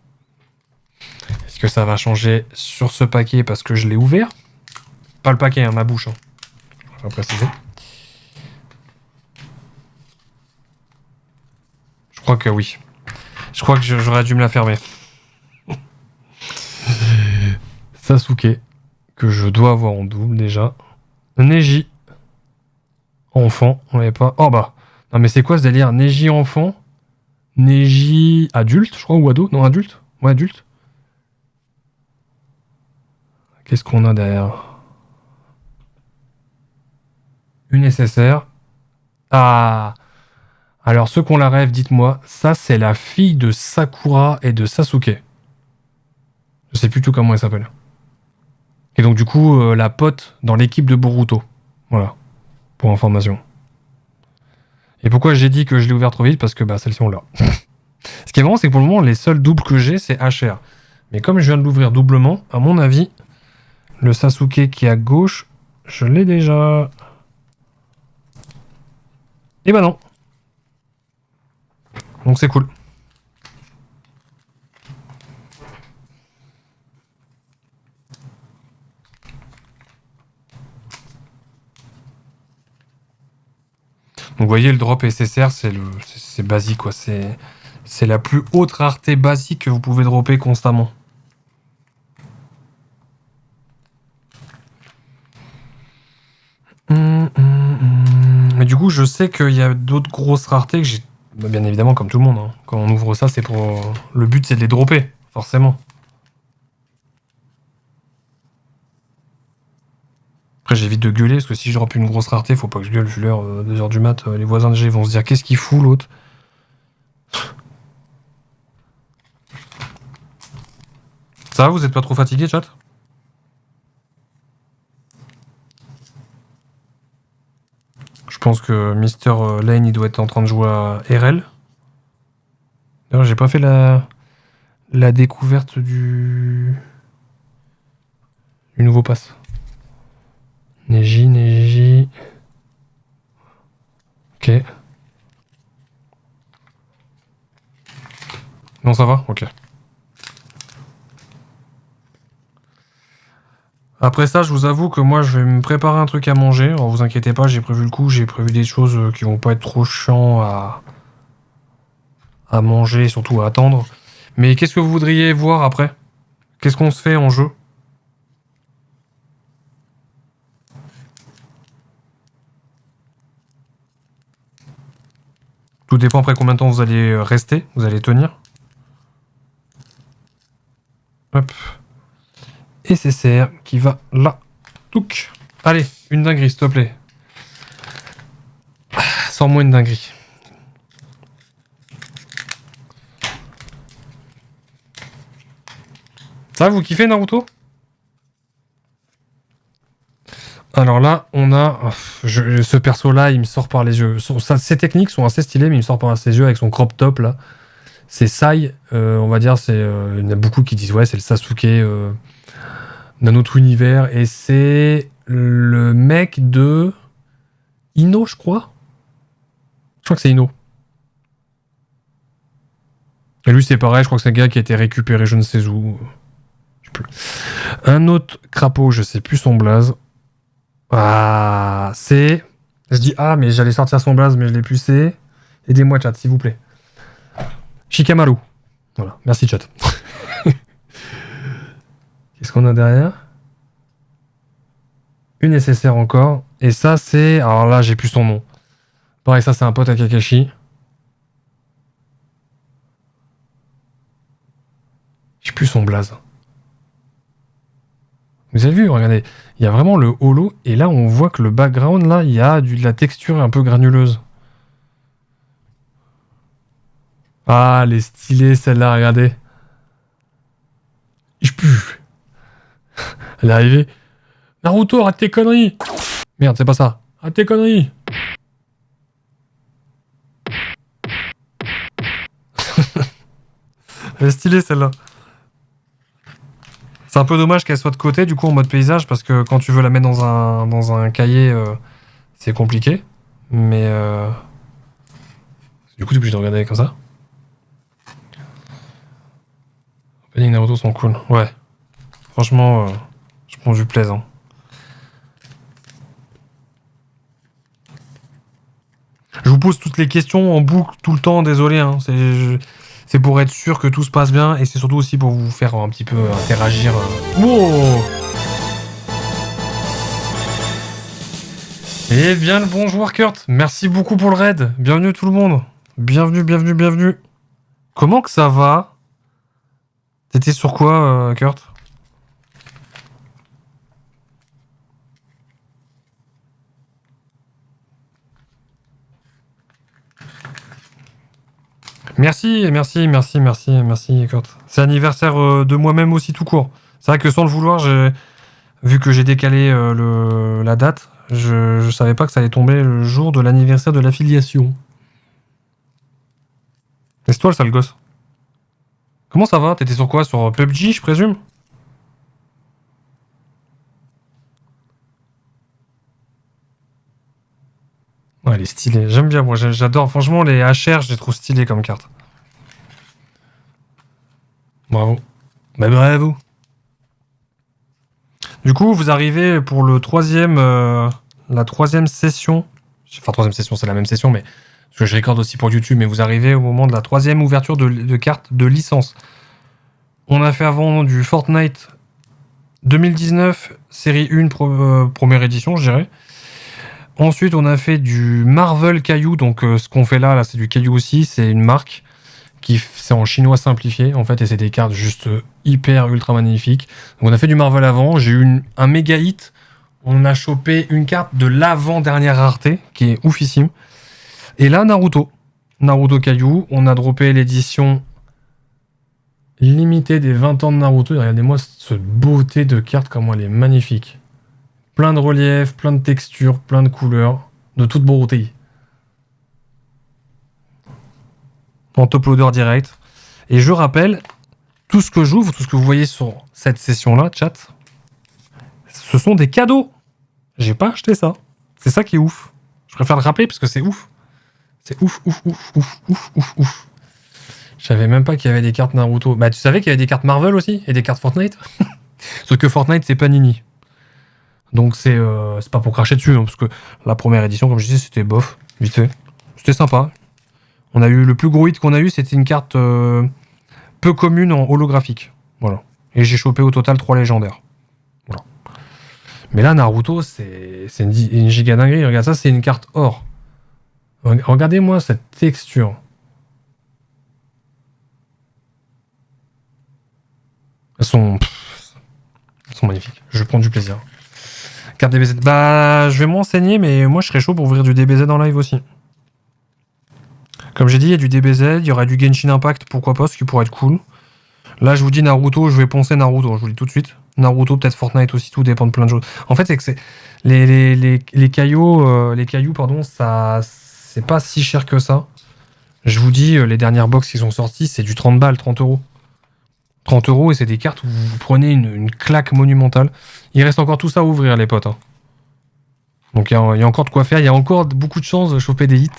Est-ce que ça va changer sur ce paquet parce que je l'ai ouvert? Pas le paquet, hein, ma bouche. Hein. Je vais préciser. Je crois que oui. Je crois que j'aurais dû me la fermer. Sasuke, que je dois avoir en double déjà. Neji. Enfant, on l'avait pas. Oh bah. Non mais c'est quoi ce délire? Neji enfant? Neji adulte, je crois, ou ado? Non, adulte? Ouais, adulte. Qu'est-ce qu'on a derrière? Une SSR. Ah. Alors, ceux qu'on la rêve, dites-moi. Ça, c'est la fille de Sakura et de Sasuke. Je sais plus tout comment elle s'appelle. Et donc, du coup, la pote dans l'équipe de Boruto. Voilà. Pour information. Et pourquoi j'ai dit que je l'ai ouvert trop vite? Parce que bah, celle-ci, on l'a. Ce qui est marrant, c'est que pour le moment, les seuls doubles que j'ai, c'est HR. Mais comme je viens de l'ouvrir doublement, à mon avis, le Sasuke qui est à gauche, je l'ai déjà. Et bah non. Donc c'est cool. Donc vous voyez, le drop SSR, c'est basique, quoi. C'est la plus haute rareté basique que vous pouvez dropper constamment. Mais du coup, je sais qu'il y a d'autres grosses raretés que j'ai Bah, bien évidemment, comme tout le monde. Hein. Quand on ouvre ça, c'est pour... Le but, c'est de les dropper, forcément. Après, j'évite de gueuler, parce que si je drop une grosse rareté, faut pas que je gueule, je suis l'heure, 2h du mat, les voisins de G vont se dire, qu'est-ce qu'il fout, l'autre? Ça va, vous êtes pas trop fatigué, chat? Je pense que Mister Lane, il doit être en train de jouer à RL. D'ailleurs, j'ai pas fait la découverte du nouveau pass. Neji. Ok. Non, ça va? Ok. Après ça, je vous avoue que moi, je vais me préparer un truc à manger. Alors, vous inquiétez pas, j'ai prévu le coup. J'ai prévu des choses qui vont pas être trop chiants à manger, surtout à attendre. Mais qu'est-ce que vous voudriez voir après? Qu'est-ce qu'on se fait en jeu? Tout dépend après combien de temps vous allez rester, vous allez tenir. Hop. Et CCR qui va là. Touc. Allez, une dinguerie, s'il te plaît. Sors-moi une dinguerie. Ça, vous kiffez Naruto? Alors là, on a... ce perso-là, il me sort par les yeux. Ses techniques sont assez stylées, mais il me sort par ses yeux avec son crop top, là. C'est Sai, on va dire, il y en a beaucoup qui disent, ouais, c'est le Sasuke d'un autre univers. Et c'est le mec de... Ino, je crois. Je crois que c'est Ino. Et lui, c'est pareil, je crois que c'est un gars qui a été récupéré je ne sais où. Je sais plus. Un autre crapaud, je sais plus son blaze. Ah, c'est... Je dis ah, mais j'allais sortir son blaze, mais je l'ai plus, c'est... Aidez-moi, chat, s'il vous plaît. Shikamaru. Voilà, merci, chat. Qu'est-ce qu'on a derrière? Une SSR encore. Et ça, c'est... Alors là, j'ai plus son nom. Pareil, ça, c'est un pote à Kakashi. J'ai plus son blaze. Vous avez vu, regardez, il y a vraiment le holo, et là on voit que le background, là, il y a de la texture un peu granuleuse. Ah, elle est stylée celle-là, regardez. Je pue. Elle est arrivée. Naruto, arrête tes conneries. Merde, c'est pas ça. Arrête tes conneries. Elle est stylée celle-là. C'est un peu dommage qu'elle soit de côté, du coup, en mode paysage, parce que quand tu veux la mettre dans un cahier, c'est compliqué. Mais... Du coup, tu es obligé de regarder comme ça. Les Naruto sont cool. Ouais. Franchement, je prends du plaisir. Je vous pose toutes les questions en boucle tout le temps, désolé. Hein. C'est pour être sûr que tout se passe bien et c'est surtout aussi pour vous faire un petit peu interagir. Wow! Eh bien le bonjour Kurt, merci beaucoup pour le raid. Bienvenue tout le monde. Bienvenue. Comment que ça va? T'étais sur quoi Kurt? Merci Kurt. C'est anniversaire de moi-même aussi tout court. C'est vrai que sans le vouloir, vu que j'ai décalé la date, je savais pas que ça allait tomber le jour de l'anniversaire de l'affiliation. Laisse-toi le sale gosse. Comment ça va? T'étais sur quoi? Sur PUBG, je présume? Ouais, elle est stylée. J'aime bien, moi. J'adore. Franchement, les HR, je les trouve stylés comme carte. Bravo. Bah, bravo. Du coup, vous arrivez pour le la troisième session. Enfin, troisième session, c'est la même session, mais parce que je recorde aussi pour YouTube, mais vous arrivez au moment de la troisième ouverture de carte de licence. On a fait avant du Fortnite 2019, série 1, première édition, je dirais. Ensuite, on a fait du Marvel Caillou. Donc, ce qu'on fait là c'est du Caillou aussi. C'est une marque c'est en chinois simplifié, en fait, et c'est des cartes juste hyper ultra magnifiques. Donc, on a fait du Marvel avant. J'ai eu un méga hit. On a chopé une carte de l'avant-dernière rareté, qui est oufissime. Et là, Naruto. Naruto Caillou. On a droppé l'édition limitée des 20 ans de Naruto. Et regardez-moi cette beauté de carte, comment elle est magnifique. Plein de reliefs, plein de textures, plein de couleurs, de toute beauté. En top loader direct. Et je rappelle, tout ce que j'ouvre, tout ce que vous voyez sur cette session-là, chat, ce sont des cadeaux. J'ai pas acheté ça. C'est ça qui est ouf. Je préfère le rappeler parce que c'est ouf. C'est ouf, ouf, ouf, ouf, ouf, ouf, ouf. Je savais même pas qu'il y avait des cartes Naruto. Bah, tu savais qu'il y avait des cartes Marvel aussi et des cartes Fortnite. Sauf que Fortnite, c'est Panini. Donc c'est pas pour cracher dessus, hein, parce que la première édition, comme je disais, c'était bof, vite fait. C'était sympa. On a eu le plus gros hit qu'on a eu, c'était une carte peu commune en holographique. Voilà. Et j'ai chopé au total 3 légendaires. Voilà. Mais là, Naruto, c'est une giga dinguerie. Regarde, ça, c'est une carte or. Regardez-moi cette texture. Elles sont magnifiques. Je prends du plaisir. Carte DBZ. Bah, je vais m'enseigner, mais moi, je serais chaud pour ouvrir du DBZ en live aussi. Comme j'ai dit, il y a du DBZ, il y aura du Genshin Impact, pourquoi pas, ce qui pourrait être cool. Là, je vous dis Naruto, je vais poncer Naruto, je vous le dis tout de suite. Naruto, peut-être Fortnite aussi, tout dépend de plein de choses. En fait, c'est que c'est les cailloux, pardon, ça, c'est pas si cher que ça. Je vous dis, les dernières box qui sont sorties, c'est du 30 balles, 30 euros. 30 euros, et c'est des cartes où vous prenez une claque monumentale. Il reste encore tout ça à ouvrir, les potes. Hein. Donc, il y a encore de quoi faire, il y a encore beaucoup de chances de choper des hits.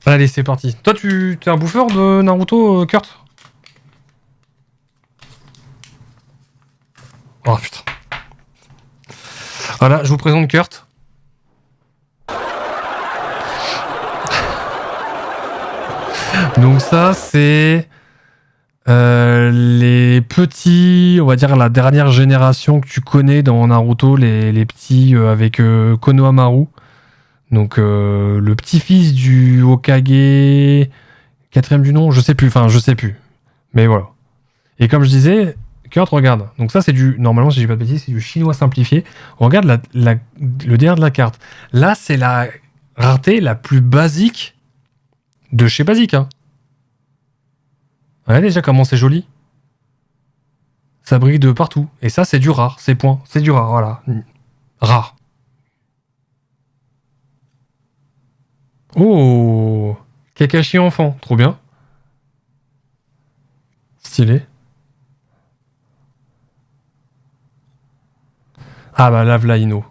Allez, c'est parti. Toi, tu es un bouffeur de Naruto, Kurt? Oh putain. Voilà, je vous présente Kurt. Donc ça, c'est les petits, on va dire la dernière génération que tu connais dans Naruto, les petits avec Konohamaru. Donc le petit-fils du Hokage, quatrième du nom, je sais plus. Mais voilà. Et comme je disais, Kurt, regarde. Donc ça, c'est normalement, si je dis pas de bêtises, c'est du chinois simplifié. Regarde le derrière de la carte. Là, c'est la rareté la plus basique de chez Basique. Hein. Regardez déjà comment c'est joli. Ça brille de partout. Et ça, c'est du rare. C'est point. C'est du rare, voilà. Rare. Oh, Kakashi enfant, trop bien. Stylé. Ah bah lave la Ino.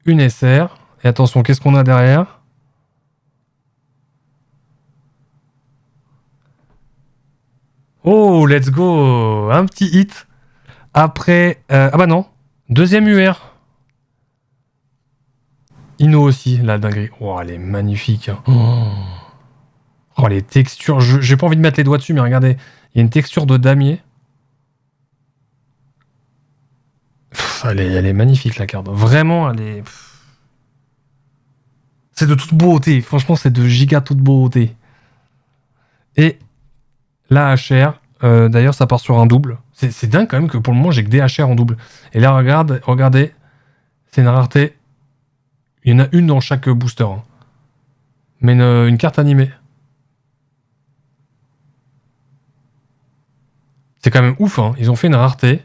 Une SR. Et attention, qu'est-ce qu'on a derrière? Oh, let's go. Un petit hit. Après... ah bah non. Deuxième UR. Ino aussi, la dinguerie. Oh, elle est magnifique. Hein. Oh, les textures. J'ai pas envie de mettre les doigts dessus, mais regardez. Il y a une texture de damier. Elle est magnifique, la carte. Vraiment, elle est... C'est de toute beauté. Franchement, c'est de giga toute beauté. Et la HR, d'ailleurs, ça part sur un double. C'est dingue quand même que pour le moment, j'ai que des HR en double. Et là, regardez. C'est une rareté. Il y en a une dans chaque booster. Hein. Mais une carte animée. C'est quand même ouf. Hein. Ils ont fait une rareté.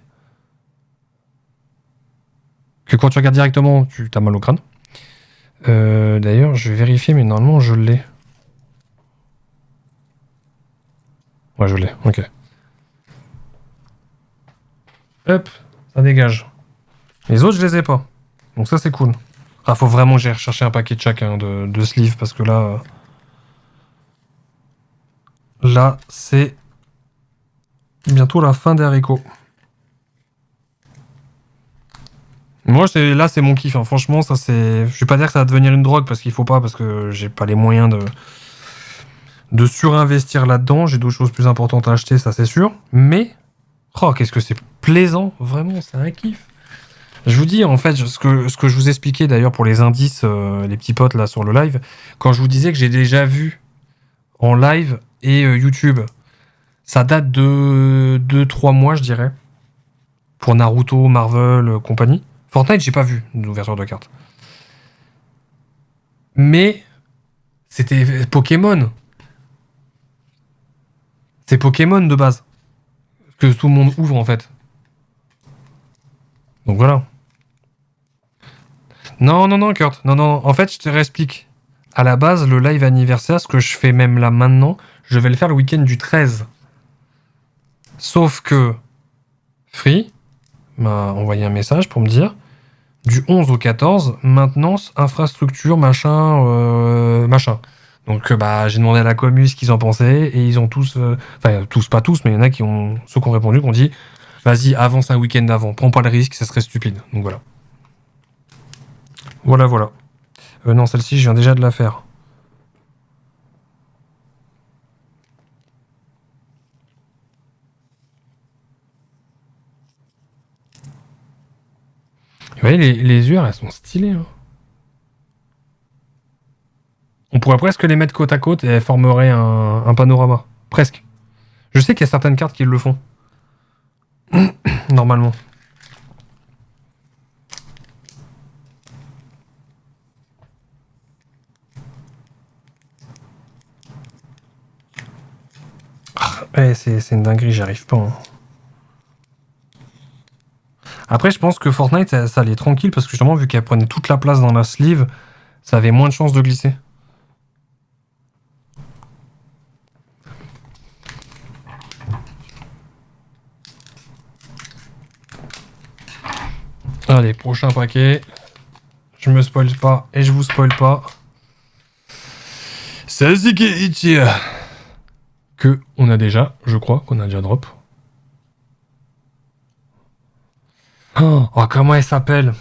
Que quand tu regardes directement, tu t'as mal au crâne. D'ailleurs, je vais vérifier, mais normalement, je l'ai. Ouais, je l'ai. Ok. Hop, ça dégage. Les autres, je les ai pas. Donc ça, c'est cool. Ah, faut vraiment que j'aille rechercher un paquet de chacun de sleeves, parce que là... Là, c'est... bientôt la fin des haricots. Moi, là, c'est mon kiff. Hein. Franchement, ça, c'est... Je vais pas dire que ça va devenir une drogue, parce qu'il faut pas, parce que j'ai pas les moyens de surinvestir là-dedans. J'ai d'autres choses plus importantes à acheter, ça, c'est sûr. Mais... Oh, qu'est-ce que c'est plaisant. Vraiment, c'est un kiff. Je vous dis, en fait, ce que je vous expliquais d'ailleurs pour les indices, les petits potes là sur le live, quand je vous disais que j'ai déjà vu en live et YouTube, ça date de 2-3 mois, je dirais. Pour Naruto, Marvel, compagnie. Fortnite, j'ai pas vu d'ouverture de carte. Mais c'était Pokémon. C'est Pokémon de base. Que tout le monde ouvre en fait. Donc voilà. Non, non, non, Kurt. Non, non. En fait, je te réexplique. À la base, le live anniversaire, ce que je fais même là maintenant, je vais le faire le week-end du 13. Sauf que Free m'a envoyé un message pour me dire du 11 au 14, maintenance, infrastructure, machin, machin. Donc bah j'ai demandé à la commu ce qu'ils en pensaient et ils ont tous, enfin tous pas tous, mais il y en a qui ont ceux qui ont répondu, qui ont dit vas-y avance un week-end avant, prends pas le risque, ça serait stupide. Donc voilà. Voilà voilà. Non celle-ci je viens déjà de la faire. Vous voyez les UR elles sont stylées. Hein. On pourrait presque les mettre côte à côte et elles formeraient un panorama. Presque. Je sais qu'il y a certaines cartes qui le font. Normalement. Ouais, c'est une dinguerie, j'y arrive pas. Hein. Après, je pense que Fortnite, ça allait tranquille parce que justement, vu qu'elle prenait toute la place dans la sleeve, ça avait moins de chances de glisser. Allez, prochain paquet. Je me spoil pas et je vous spoil pas. Sasuke Ichiya. Que on a déjà, je crois qu'on a déjà drop. Oh, comment elle s'appelle?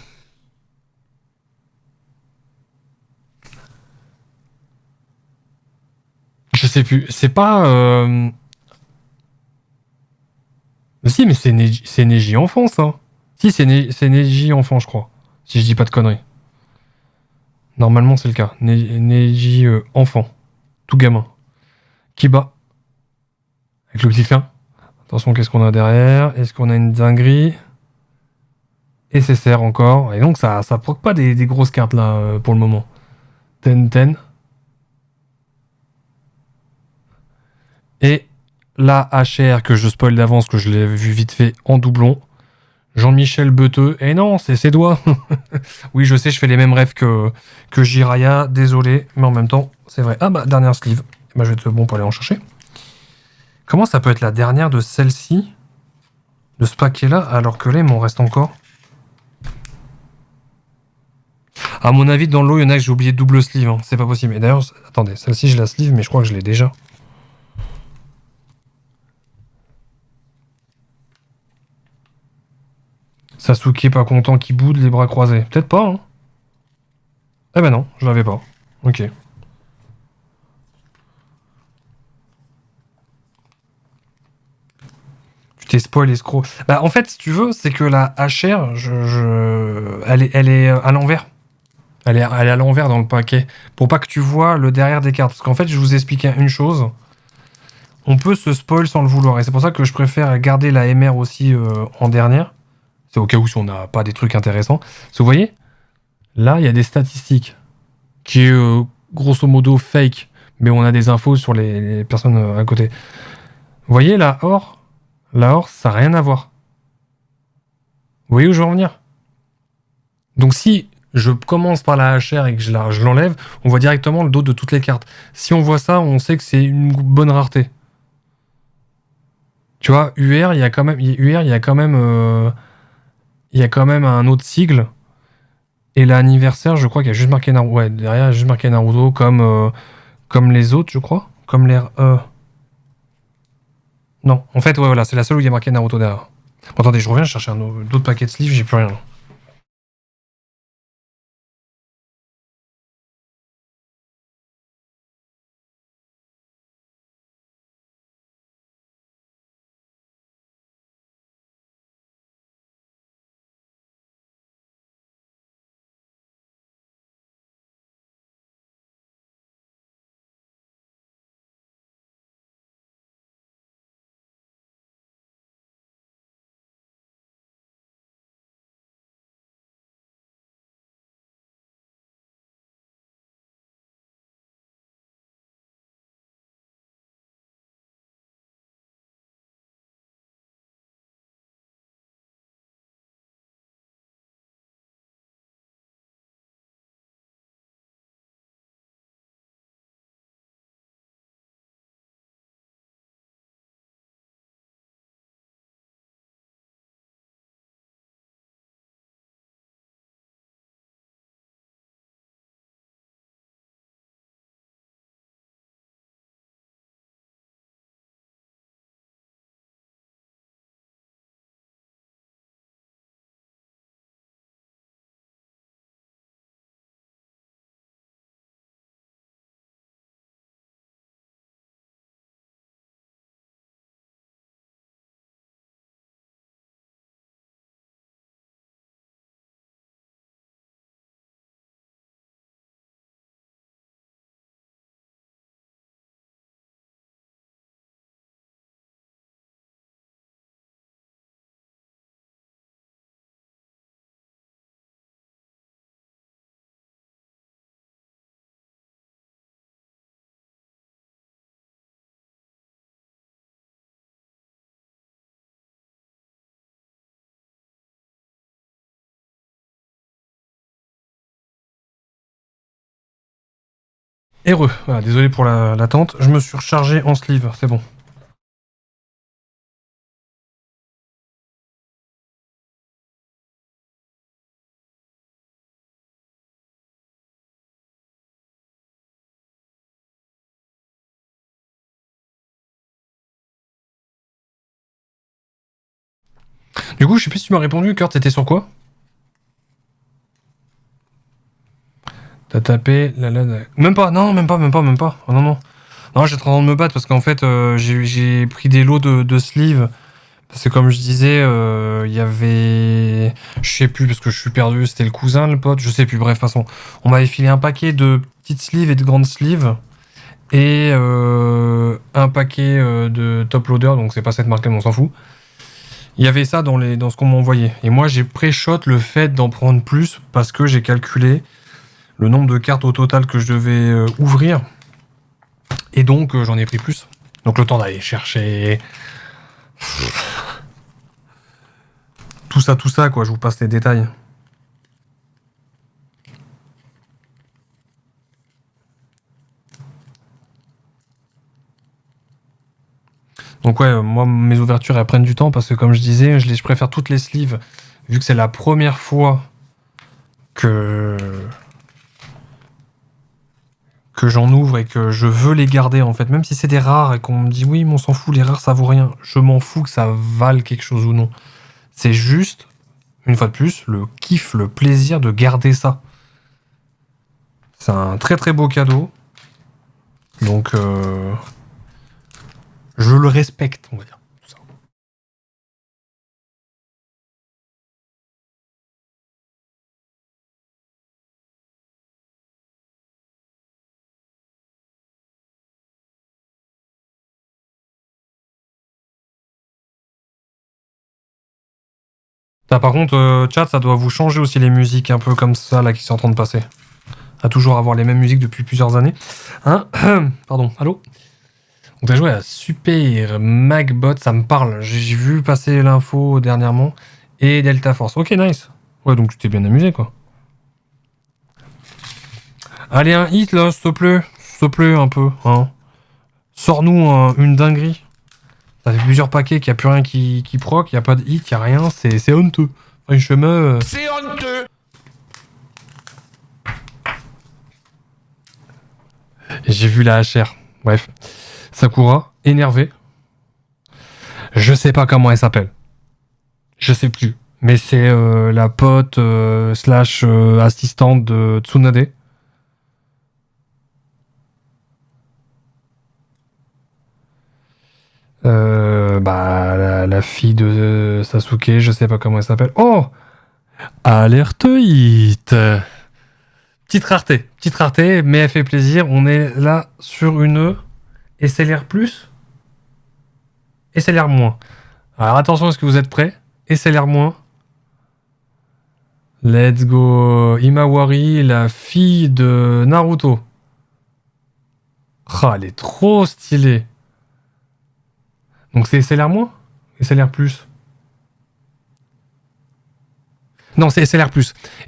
Je sais plus. C'est pas. Si, mais c'est Neji enfant, ça. Si, c'est Neji enfant, je crois. Si je dis pas de conneries. Normalement, c'est le cas. Neji enfant. Tout gamin. Kiba. Avec le petit fin. Attention, qu'est-ce qu'on a derrière? Est-ce qu'on a une dinguerie? Et SSR encore. Et donc, ça proc pas des grosses cartes, là, pour le moment. Ten. Et la HR que je spoil d'avance, que je l'ai vu vite fait en doublon. Jean-Michel Beteux. Et non, c'est ses doigts. Oui, je sais, je fais les mêmes rêves que Jiraya. Désolé, mais en même temps, c'est vrai. Ah bah, dernière sleeve. Bah, je vais être bon pour aller en chercher. Comment ça peut être la dernière de celle-ci? De ce paquet-là, alors que là, il m'en reste encore. À mon avis, dans l'eau, il y en a que j'ai oublié double sleeve. Hein. C'est pas possible. Et d'ailleurs, attendez, celle-ci, je la sleeve, mais je crois que je l'ai déjà. Sasuke pas content qui boude, les bras croisés. Peut-être pas, hein. Eh ben non, je l'avais pas. Ok. Tu t'es spoil, escroc. Bah, en fait, si tu veux, c'est que la HR, elle est à l'envers. Elle est à l'envers dans le paquet. Pour pas que tu vois le derrière des cartes. Parce qu'en fait, je vous expliquais une chose. On peut se spoil sans le vouloir. Et c'est pour ça que je préfère garder la MR aussi en dernière. C'est au cas où si on n'a pas des trucs intéressants. Parce que vous voyez, là, il y a des statistiques qui est grosso modo fake. Mais on a des infos sur les personnes à côté. Vous voyez, la or, ça n'a rien à voir. Vous voyez où je veux en venir? Donc si je commence par la HR et que je l'enlève, on voit directement le dos de toutes les cartes. Si on voit ça, on sait que c'est une bonne rareté. Tu vois, UR, il y a quand même, UR, il y a quand même, il y a quand même un autre sigle. Et l'anniversaire, je crois qu'il y a juste marqué Naruto. Ouais, derrière, il y a juste marqué Naruto comme les autres, je crois. Comme les. Non, en fait, ouais, voilà, c'est la seule où il y a marqué Naruto derrière. Bon, attendez, je reviens chercher d'autres paquets de sleeves, j'ai plus rien. Heureux. Voilà, désolé pour l'attente. Je me suis rechargé en sleeve, c'est bon. Du coup, je sais plus si tu m'as répondu, Kurt, c'était sur quoi? T'as tapé Même pas, non, même pas. Oh, non, non. Non, j'étais en train de me battre parce qu'en fait, j'ai pris des lots de sleeves. Parce que comme je disais, il y avait... Je sais plus parce que je suis perdu, c'était le cousin, le pote, je sais plus, bref, de toute façon. On m'avait filé un paquet de petites sleeves et de grandes sleeves. Et un paquet de top loader, donc c'est pas cette marque-là, mais on s'en fout. Il y avait ça dans ce qu'on m'a envoyé. Et moi, j'ai pré-shot le fait d'en prendre plus parce que j'ai calculé le nombre de cartes au total que je devais ouvrir. Et donc, j'en ai pris plus. Donc, le temps d'aller chercher... Tout ça, quoi. Je vous passe les détails. Donc, ouais, moi, mes ouvertures, elles prennent du temps parce que, comme je disais, je préfère toutes les sleeves. Vu que c'est la première fois que j'en ouvre et que je veux les garder, en fait. Même si c'est des rares et qu'on me dit, oui, mais on s'en fout, les rares, ça vaut rien. Je m'en fous que ça vale quelque chose ou non. C'est juste, une fois de plus, le kiff, le plaisir de garder ça. C'est un très très beau cadeau. Donc, je le respecte, on va dire. Tout ça. Par contre, chat, ça doit vous changer aussi les musiques un peu comme ça, là, qui sont en train de passer. À toujours avoir les mêmes musiques depuis plusieurs années. Hein? Pardon, allô? On a joué à Super Magbot, ça me parle. J'ai vu passer l'info dernièrement. Et Delta Force. Ok, nice. Ouais, donc tu t'es bien amusé, quoi. Allez, un hit, là, s'il te plaît. S'il te plaît, un peu. Hein. Sors-nous une dinguerie. Ça fait plusieurs paquets qu'il n'y a plus rien qui proc. Il n'y a pas de hit, il n'y a rien. C'est honteux. Franchement... C'est honteux. J'ai vu la HR. Bref. Sakura, énervée. Je sais pas comment elle s'appelle. Je sais plus. Mais c'est la pote slash assistante de Tsunade. La fille de Sasuke, je sais pas comment elle s'appelle. Oh! Alerte hit! Petite rareté, mais elle fait plaisir. On est là sur une SLR+, SLR-. Alors attention, est-ce que vous êtes prêts? SLR-. Let's go. Imawari, la fille de Naruto. Ah, elle est trop stylée. Donc c'est SLR-? SLR+. Non, c'est SLR+.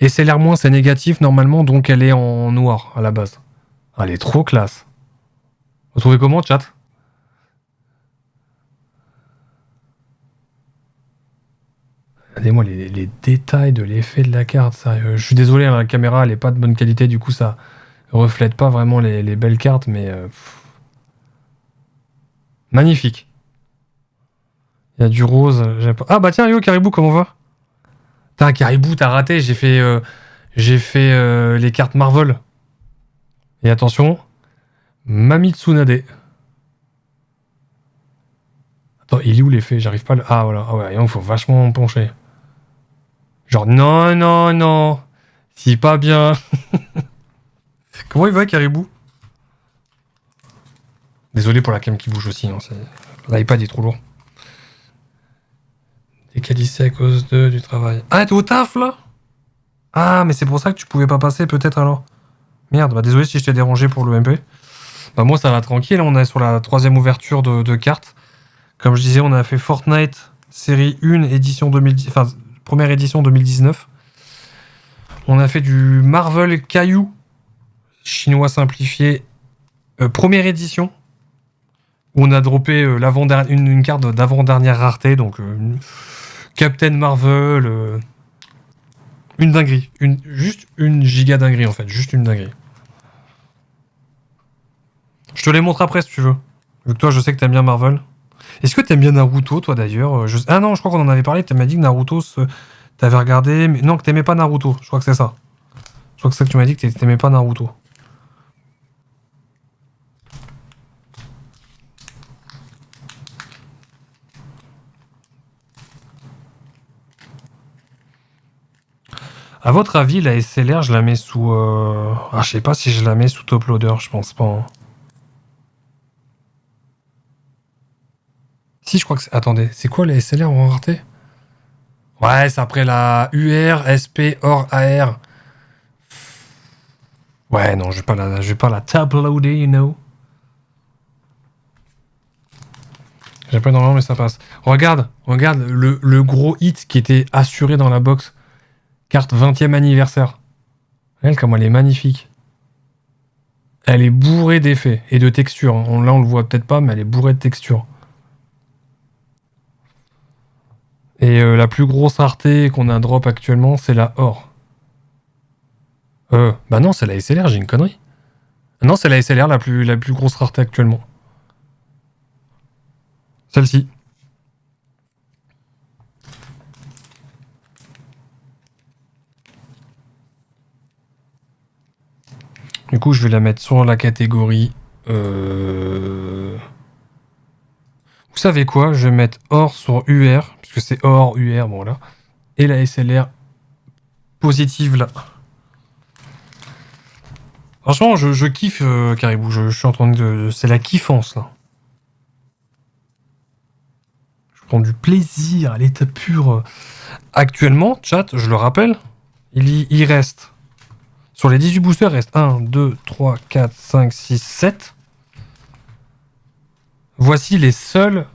SLR-, c'est négatif normalement, donc elle est en noir à la base. Ah, elle est trop classe. Vous trouvez comment, chat? Regardez-moi les détails de l'effet de la carte, sérieux. Je suis désolé, hein, la caméra elle est pas de bonne qualité, du coup ça reflète pas vraiment les belles cartes, mais magnifique. Il y a du rose, j'aime pas. Ah bah tiens, yo Caribou, comment va? Putain, Caribou, t'as raté, j'ai fait les cartes Marvel. Et attention, Mami Tsunade. Attends, il est où l'effet? J'arrive pas à le... Ah voilà, ah ouais, il faut vachement pencher. Genre, non, non, non. Si pas bien. Comment il va, Caribou? Désolé pour la cam qui bouge aussi. Hein, L'iPad est trop lourd. Décalissé à cause du travail. Ah, t'es au taf, là? Ah, mais c'est pour ça que tu pouvais pas passer, peut-être, alors. Merde, bah désolé si je t'ai dérangé pour le MP. Bah moi, ça va tranquille. On est sur la 3e ouverture de cartes. Comme je disais, on a fait Fortnite, série 1, édition 2010... Enfin, première édition 2019. On a fait du Marvel Caillou, chinois simplifié, Première édition, où on a droppé une carte d'avant-dernière rareté, donc Captain Marvel, une dinguerie. Juste une giga dinguerie en fait, juste une dinguerie. Je te les montre après si tu veux. Vu que toi, je sais que t'aimes bien Marvel. Est-ce que t'aimes bien Naruto, toi d'ailleurs? Ah non, je crois qu'on en avait parlé. Tu m'as dit que Naruto, t'avais regardé. Mais... Non, que t'aimais pas Naruto. Je crois que c'est ça. Je crois que c'est ça que tu m'as dit que t'aimais pas Naruto. À votre avis, la SLR, je la mets sous. Ah, je sais pas si je la mets sous top loader, je pense pas. Hein. Si, je crois que c'est. Attendez, c'est quoi la SLR en rareté? Ouais, c'est après la UR, SP, OR, AR. Ouais, non, je vais pas la top loader, you know. J'ai pas énormément, mais ça passe. Regarde le gros hit qui était assuré dans la box. Carte 20e anniversaire. Elle, comme elle est magnifique. Elle est bourrée d'effets et de textures. Là, on le voit peut-être pas, mais elle est bourrée de textures. Et la plus grosse rareté qu'on a drop actuellement, c'est la Or. Bah non, c'est la SLR, j'ai une connerie. Non, c'est la SLR la plus grosse rareté actuellement. Celle-ci. Du coup, je vais la mettre sur la catégorie... Vous savez quoi? Je vais mettre Or sur UR, puisque c'est Or, UR, bon là. Et la SLR positive là. Franchement, je kiffe Caribou. Je suis en train de... C'est la kiffance là. Je prends du plaisir à l'état pur. Actuellement, chat, je le rappelle, il reste... Sur les 18 boosters, il reste 1, 2, 3, 4, 5, 6, 7. Voici les seuls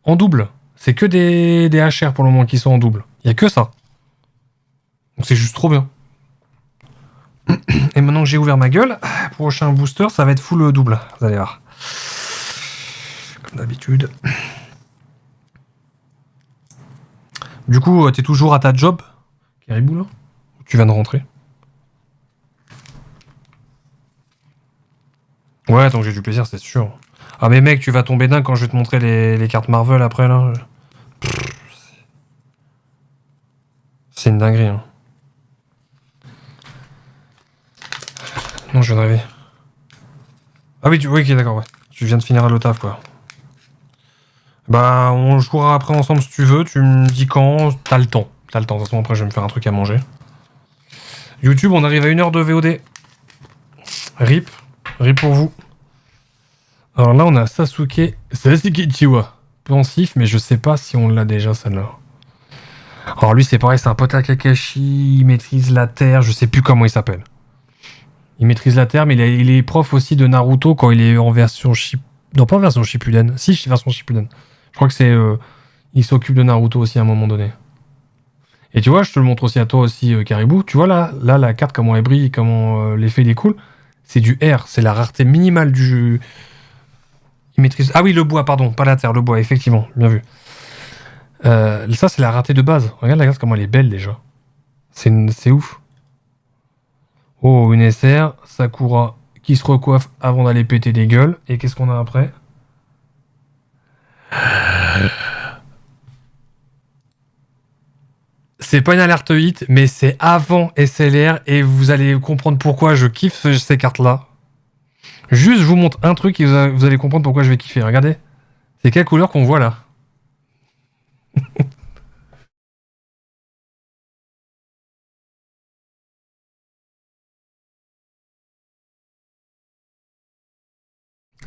en double. C'est que des HR pour le moment qui sont en double. Il n'y a que ça. Donc c'est juste trop bien. Et maintenant que j'ai ouvert ma gueule, prochain booster, ça va être full double. Vous allez voir. Comme d'habitude. Du coup, t'es toujours à ta job, Caribou, là? Tu viens de rentrer? Ouais, tant que j'ai du plaisir, c'est sûr. Ah mais mec, tu vas tomber dingue quand je vais te montrer les cartes Marvel après, là. C'est une dinguerie, hein. Non, je viens de rêver. Ah oui, oui, ok, d'accord, ouais. Tu viens de finir à l'OTAF, quoi. Bah, on jouera après ensemble si tu veux. Tu me dis quand. T'as le temps. T'as le temps. De toute façon, après, je vais me faire un truc à manger. YouTube, on arrive à 1 heure de VOD. RIP. RIP pour vous. Alors là, on a Sasuke. Sasuke Chiwa. Pensif, mais je sais pas si on l'a déjà, celle-là. Alors lui, c'est pareil, c'est un pote à Kakashi. Il maîtrise la terre. Je sais plus comment il s'appelle. Il maîtrise la terre, mais il est prof aussi de Naruto quand il est en version Shippuden. Non, pas en version Shippuden. Si, version Shippuden. Je crois que c'est... il s'occupe de Naruto aussi à un moment donné. Et tu vois, je te le montre aussi à toi aussi, Caribou. Tu vois là, la carte, comment elle brille, comment l'effet il est cool. C'est du R, c'est la rareté minimale du jeu. Il maîtrise... Ah oui, le bois, pardon, pas la terre, le bois, effectivement, bien vu. Ça, c'est la rareté de base. Regarde la carte, comment elle est belle déjà. C'est ouf. Oh, une SR, Sakura qui se recoiffe avant d'aller péter des gueules. Et qu'est-ce qu'on a après? C'est pas une alerte hit, mais c'est avant SLR et vous allez comprendre pourquoi je kiffe ces cartes-là. Juste, je vous montre un truc et vous allez comprendre pourquoi je vais kiffer. Regardez. C'est quelle couleur qu'on voit là?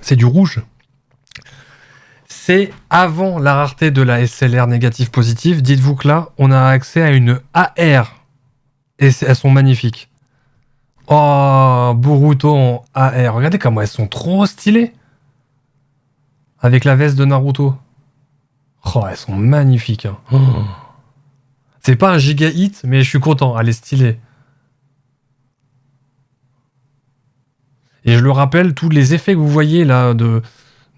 C'est du rouge. C'est avant la rareté de la SLR négative positive. Dites-vous que là, on a accès à une AR. Et elles sont magnifiques. Oh, Boruto en AR. Regardez comment elles sont trop stylées. Avec la veste de Naruto. Oh, elles sont magnifiques. Hein. Oh. C'est pas un giga hit, mais je suis content. Elle est stylée. Et je le rappelle, tous les effets que vous voyez là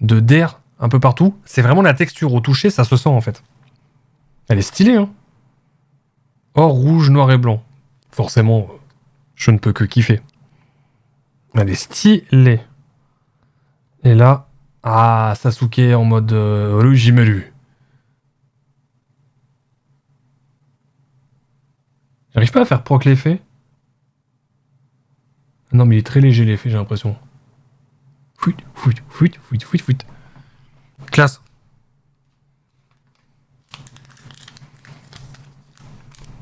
d'air un peu partout, c'est vraiment la texture. Au toucher, ça se sent en fait. Elle est stylée, hein. Or, rouge, noir et blanc. Forcément, je ne peux que kiffer. Elle est stylée. Et là, ah, Sasuke en mode Orochimaru. J'arrive pas à faire proc l'effet. Non, mais il est très léger l'effet, j'ai l'impression. Fouit, fouit, fouit, fouit, fouit, fouit. Classe.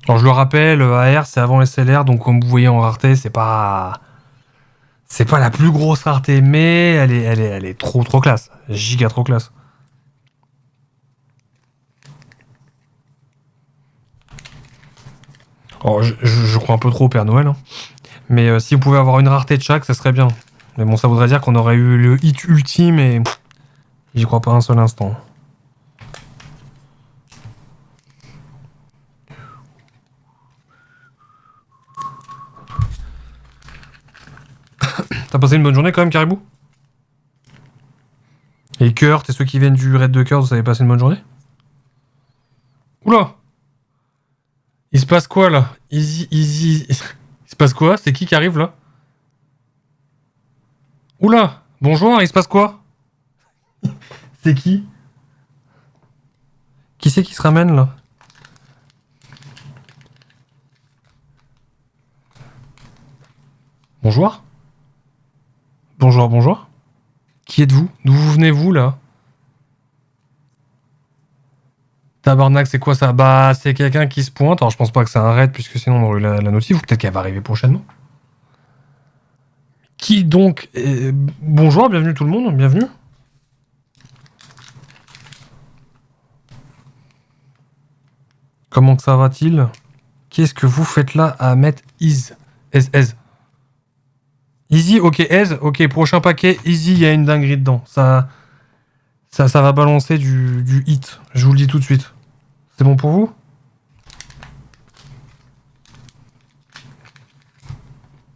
Alors je le rappelle, AR c'est avant SLR, donc comme vous voyez en rareté, c'est pas la plus grosse rareté, mais elle est trop classe, giga trop classe. Alors je crois un peu trop au Père Noël, hein. Mais si vous pouvez avoir une rareté de chaque, ça serait bien. Mais bon, ça voudrait dire qu'on aurait eu le hit ultime et j'y crois pas un seul instant. T'as passé une bonne journée quand même, Caribou? Et Kurt et ceux qui viennent du raid de Kurt, vous avez passé une bonne journée? Oula! Il se passe quoi là? Easy. Il se passe quoi? C'est qui arrive là? Oula! Bonjour, il se passe quoi? C'est qui? Qui c'est qui se ramène là? Bonjour? Bonjour. Qui êtes-vous? D'où vous venez-vous là? Tabarnak, c'est quoi ça? Bah, c'est quelqu'un qui se pointe. Alors, je pense pas que c'est un raid, puisque sinon on aurait eu la notif, ou peut-être qu'elle va arriver prochainement. Qui donc? Bonjour, bienvenue tout le monde, bienvenue. Comment que ça va-t-il? Qu'est-ce que vous faites là à mettre Easy, ok, ok, prochain paquet, Easy, il y a une dinguerie dedans. Ça va balancer du hit. Je vous le dis tout de suite. C'est bon pour vous?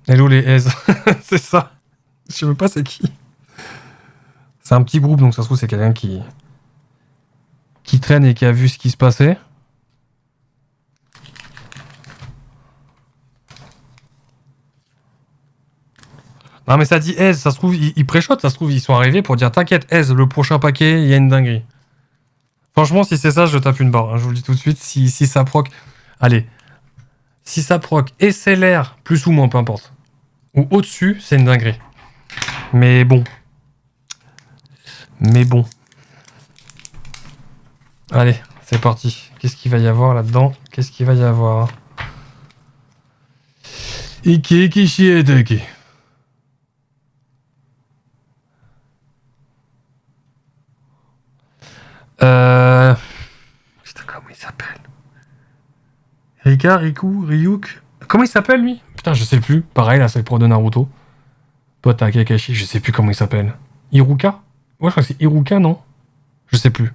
Hello les aise. C'est ça. Je sais même pas c'est qui. C'est un petit groupe, donc ça se trouve c'est quelqu'un qui traîne et qui a vu ce qui se passait. Non mais ça dit aise, ça se trouve ils préchotent, ça se trouve ils sont arrivés pour dire t'inquiète aise, le prochain paquet, il y a une dinguerie. Franchement si c'est ça, je tape une barre, hein, je vous le dis tout de suite, si ça proc... Allez. Si ça proc SLR, plus ou moins, peu importe. Ou au-dessus, c'est une dinguerie. Mais bon. Allez, c'est parti. Qu'est-ce qu'il va y avoir là-dedans? Qu'est-ce qu'il va y avoir? Iki Kishiedeki. Putain, comment il s'appelle? Rika, Riku, Ryuk. Comment il s'appelle lui? Putain, je sais plus. Pareil, là, c'est le pro de Naruto. Pote à Kakashi, je sais plus comment il s'appelle. Iruka? Ouais, je crois que c'est Iruka, non? Je sais plus.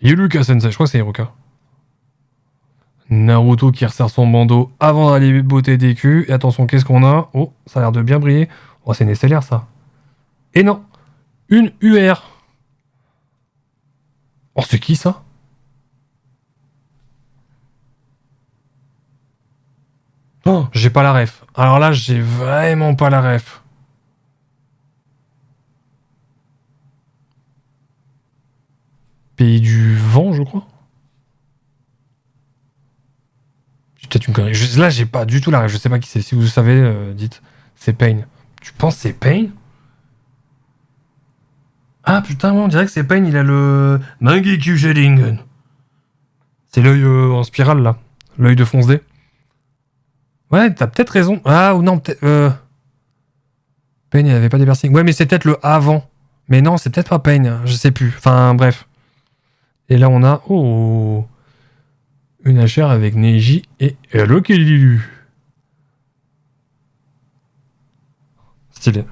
Iruka Sensei, je crois que c'est Iruka. Naruto qui resserre son bandeau avant d'aller botter des culs. Et attention, qu'est-ce qu'on a? Oh, ça a l'air de bien briller. Oh, c'est une SLR, ça. Et non, une UR. Oh, c'est qui, ça? Oh, j'ai pas la ref. Alors là, j'ai vraiment pas la ref. Pays du vent, je crois. Peut-être une connerie. Là, j'ai pas du tout la ref. Je sais pas qui c'est. Si vous savez, dites. C'est Pain. Tu penses que c'est Pain? Ah putain, moi on dirait que c'est Pain, il a le Mangekyou Sharingan. C'est l'œil en spirale là. L'œil de fonce-dé. Ouais, t'as peut-être raison. Ah ou non, peut-être. Pain, il avait pas des piercings. Ouais, mais c'est peut-être le avant. Mais non, c'est peut-être pas Pain. Je sais plus. Enfin, bref. Et là, on a. Oh, une HR avec Neji et Hello Kelly. Stylé.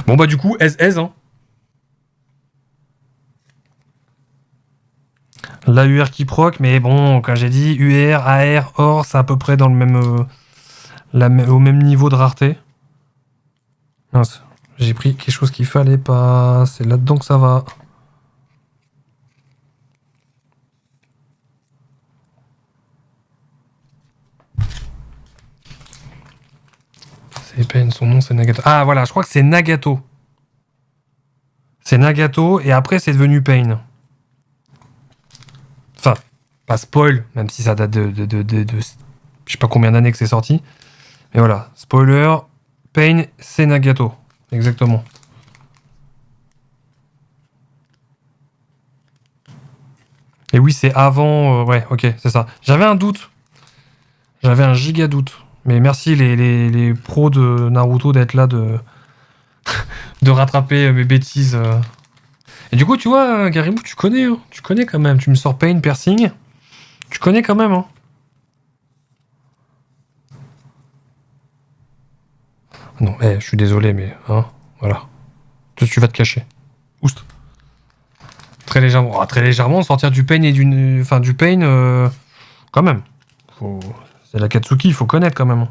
Bon, bah, du coup, hein. L'AUR qui proc, mais bon, quand j'ai dit UR, AR, OR, c'est à peu près dans le même, au même niveau de rareté. Mince, j'ai pris quelque chose qu'il fallait pas. C'est là-dedans que ça va. C'est Pain, son nom c'est Nagato. Ah voilà, je crois que c'est Nagato. C'est Nagato et après c'est devenu Pain. Enfin, pas spoil, même si ça date de je sais pas combien d'années que c'est sorti. Mais voilà, spoiler, Pain c'est Nagato. Exactement. Et oui, c'est avant. Ouais, ok, c'est ça. J'avais un doute. J'avais un giga doute. Mais merci les pros de Naruto d'être là, de rattraper mes bêtises. Et du coup, tu vois, Garibou, tu connais. Hein. Tu connais quand même. Tu me sors Pain, Piercing. Tu connais quand même. Hein. Non, je suis désolé, mais... Hein, voilà. Tu vas te cacher. Oust. Très légèrement. Ah, très légèrement, sortir du Pain et d'une... Enfin, du Pain... quand même. C'est la Katsuki, il faut connaître quand même.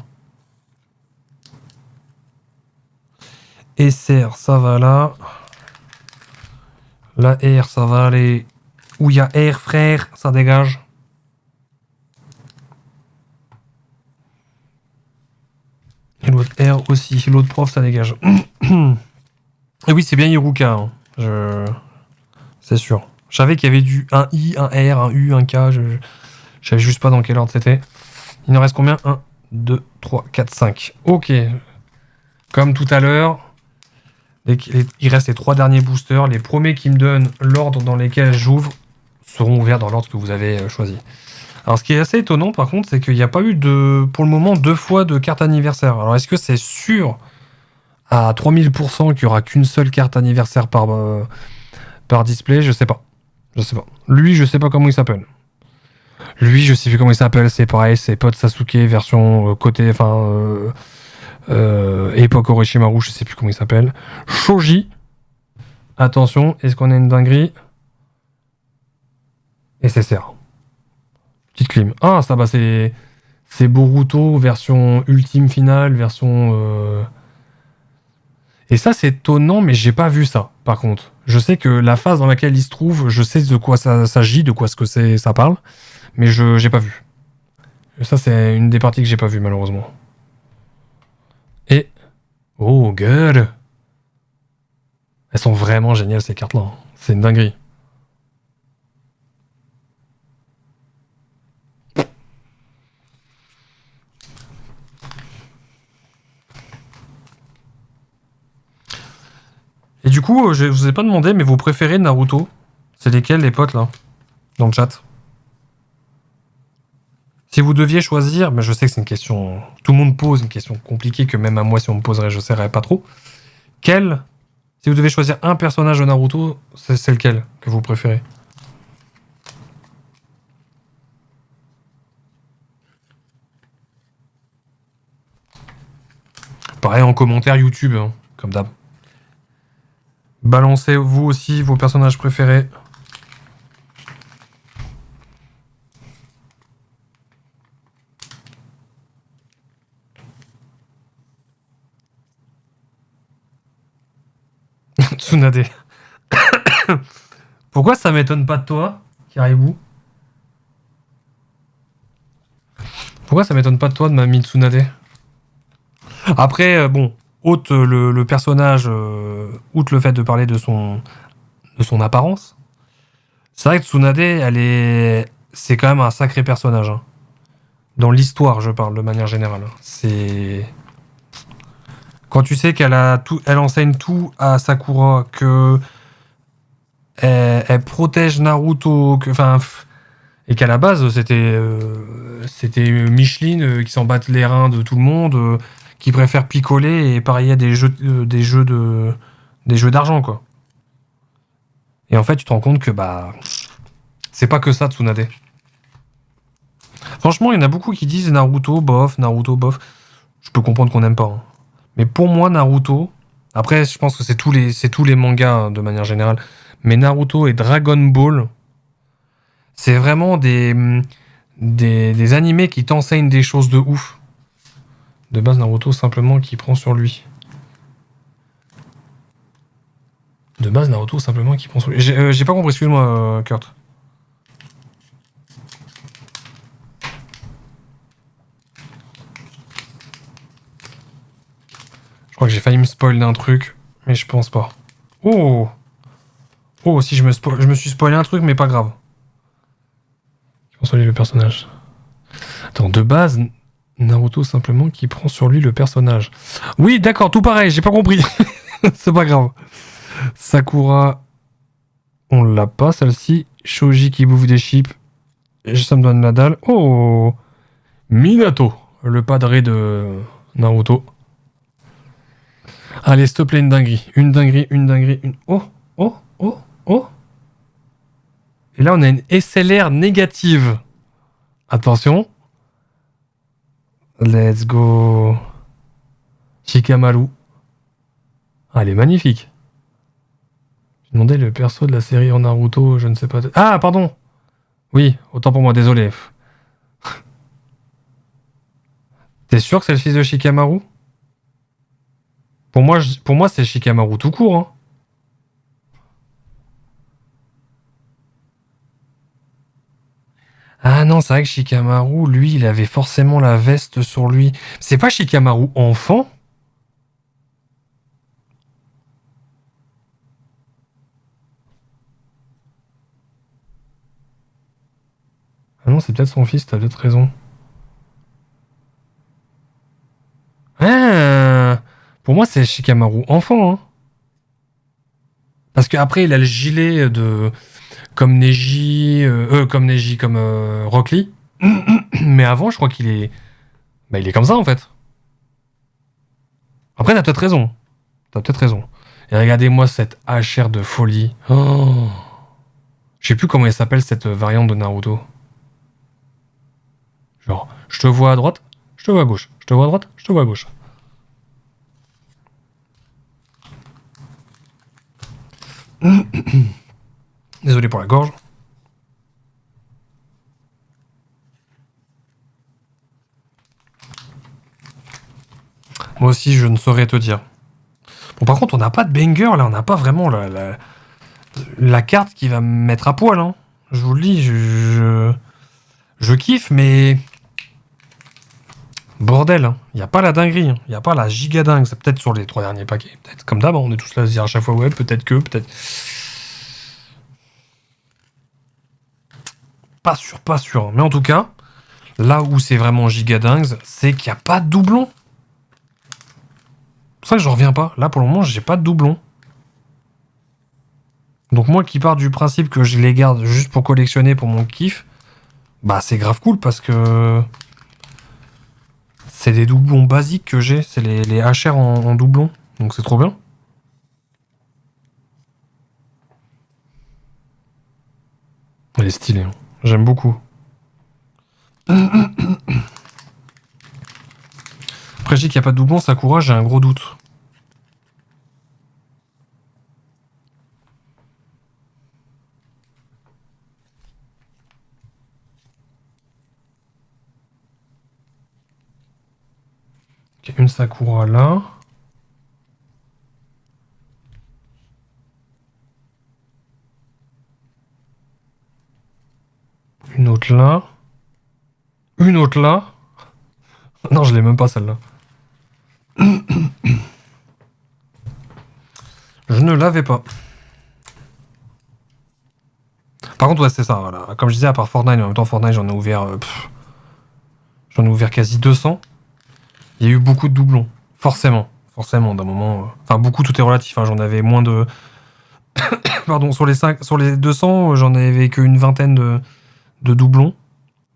SR, ça va là. La R, ça va aller... Où il y a R, frère, ça dégage. Et l'autre R aussi. L'autre prof, ça dégage. Et oui, c'est bien Iruka. Hein. C'est sûr. Je savais qu'il y avait un I, un R, un U, un K. Je savais juste pas dans quel ordre c'était. Il en reste combien 1, 2, 3, 4, 5. Ok. Comme tout à l'heure, il reste les 3 derniers boosters. Les premiers qui me donnent l'ordre dans lesquels j'ouvre seront ouverts dans l'ordre que vous avez choisi. Alors, ce qui est assez étonnant, par contre, c'est qu'il n'y a pas eu, pour le moment, 2 fois de carte anniversaire. Alors, est-ce que c'est sûr à 3000% qu'il n'y aura qu'une seule carte anniversaire par display? Je sais pas. Lui, je sais pas comment il s'appelle. Lui, je sais plus comment il s'appelle. C'est pareil, c'est Pod Sasuke version côté, époque Orochimaru, je sais plus comment il s'appelle. Shoji. Attention, est-ce qu'on a une dinguerie? SSR. Petite clim. Ah, ça, bah, c'est Boruto, version ultime finale, version... Et ça, c'est étonnant, mais j'ai pas vu ça, par contre. Je sais que la phase dans laquelle il se trouve, je sais de quoi ça s'agit, de quoi ça parle, mais j'ai pas vu. Et ça, c'est une des parties que j'ai pas vu, malheureusement. Et... Oh, good. Elles sont vraiment géniales, ces cartes-là. C'est une dinguerie. Et du coup, je vous ai pas demandé, mais vos préférés de Naruto, c'est lesquels, les potes, là? Dans le chat. Si vous deviez choisir, mais je sais que c'est une question... Tout le monde pose une question compliquée que même à moi, si on me poserait, je ne saurais pas trop. Si vous devez choisir un personnage de Naruto, c'est lequel que vous préférez? Pareil en commentaire YouTube, hein, comme d'hab. Balancez vous aussi vos personnages préférés. Tsunade. Pourquoi ça m'étonne pas de toi, Caribou? Pourquoi ça m'étonne pas de toi de ma Mitsunade? Après, bon, outre le personnage, outre le fait de parler de son apparence, c'est vrai que Tsunade, c'est quand même un sacré personnage. Hein. Dans l'histoire, je parle de manière générale. C'est... Quand tu sais elle enseigne tout à Sakura, que elle protège Naruto, et qu'à la base, c'était Micheline qui s'en batte les reins de tout le monde, qui préfère picoler et parier des jeux d'argent, quoi. Et en fait, tu te rends compte que c'est pas que ça, Tsunade. Franchement, il y en a beaucoup qui disent Naruto bof. Je peux comprendre qu'on n'aime pas. Hein. Mais pour moi, Naruto... Après, je pense que c'est tous les mangas, hein, de manière générale. Mais Naruto et Dragon Ball, C'est vraiment des animés qui t'enseignent des choses de ouf. De base, Naruto, simplement, qui prend sur lui. De base, Naruto, simplement, qui prend sur lui. J'ai pas compris, excuse-moi, Kurt. Je crois que j'ai failli me spoil d'un truc, mais je pense pas. Oh! Oh, si je me suis spoilé un truc, mais pas grave. Qui prend sur lui le personnage. Attends, de base, Naruto simplement qui prend sur lui le personnage. Oui, d'accord, tout pareil, j'ai pas compris. C'est pas grave. Sakura, on l'a pas, celle-ci. Shoji qui bouffe des chips. Et ça me donne la dalle. Oh! Minato, le padré de Naruto. Allez, s'il te plaît, une dinguerie. Une dinguerie, une dinguerie, une... Oh! Oh! Oh! Oh! Et là, on a une SLR négative. Attention. Let's go. Shikamaru. Ah, elle est magnifique. J'ai demandé le perso de la série en Naruto, je ne sais pas... Ah, pardon. Oui, autant pour moi, désolé. T'es sûr que c'est le fils de Shikamaru? Pour moi c'est Shikamaru tout court. Hein. Ah non, c'est vrai que Shikamaru, lui, il avait forcément la veste sur lui. C'est pas Shikamaru enfant? Ah non, c'est peut-être son fils, t'as peut-être raison. Ah, pour moi, c'est Shikamaru enfant. Hein. Parce qu'après, il a le gilet de... Comme Neji... comme Rock Lee. Mais avant, je crois qu'il est... Bah, il est comme ça, en fait. Après, t'as peut-être raison. T'as peut-être raison. Et regardez-moi cette HR de folie. Oh. Je sais plus comment elle s'appelle, cette variante de Naruto. Genre, je te vois à droite, je te vois à gauche. Je te vois à droite, je te vois à gauche. Désolé pour la gorge. Moi aussi, je ne saurais te dire. Bon, par contre, on n'a pas de banger, là. On n'a pas vraiment la carte qui va me mettre à poil. Hein. Je vous le dis, je kiffe, mais... Bordel, hein. Y a pas la dinguerie. Hein. Y a pas la giga dingue. C'est peut-être sur les 3 derniers paquets. Peut-être comme d'hab, on est tous là à se dire à chaque fois, ouais, peut-être que, peut-être... Pas sûr, pas sûr. Mais en tout cas, là où c'est vraiment giga dingue, c'est qu'il n'y a pas de doublon. C'est pour ça que je reviens pas. Là, pour le moment, j'ai pas de doublon. Donc moi qui pars du principe que je les garde juste pour collectionner pour mon kiff, bah c'est grave cool parce que c'est des doublons basiques que j'ai. C'est les HR en doublon. Donc c'est trop bien. Elle est stylée. Hein. J'aime beaucoup. Après je dis qu'il n'y a pas de doublon, Sakura, j'ai un gros doute. Okay, une Sakura là. Une autre là. Une autre là. Non, je l'ai même pas celle-là. Je ne l'avais pas. Par contre, ouais, c'est ça. Voilà. Comme je disais, à part Fortnite, en même temps, Fortnite, j'en ai ouvert... j'en ai ouvert quasi 200. Il y a eu beaucoup de doublons. Forcément. Forcément, d'un moment... Enfin, beaucoup, tout est relatif. Hein. J'en avais moins de... Pardon, sur les 200, j'en avais qu'une vingtaine de doublons.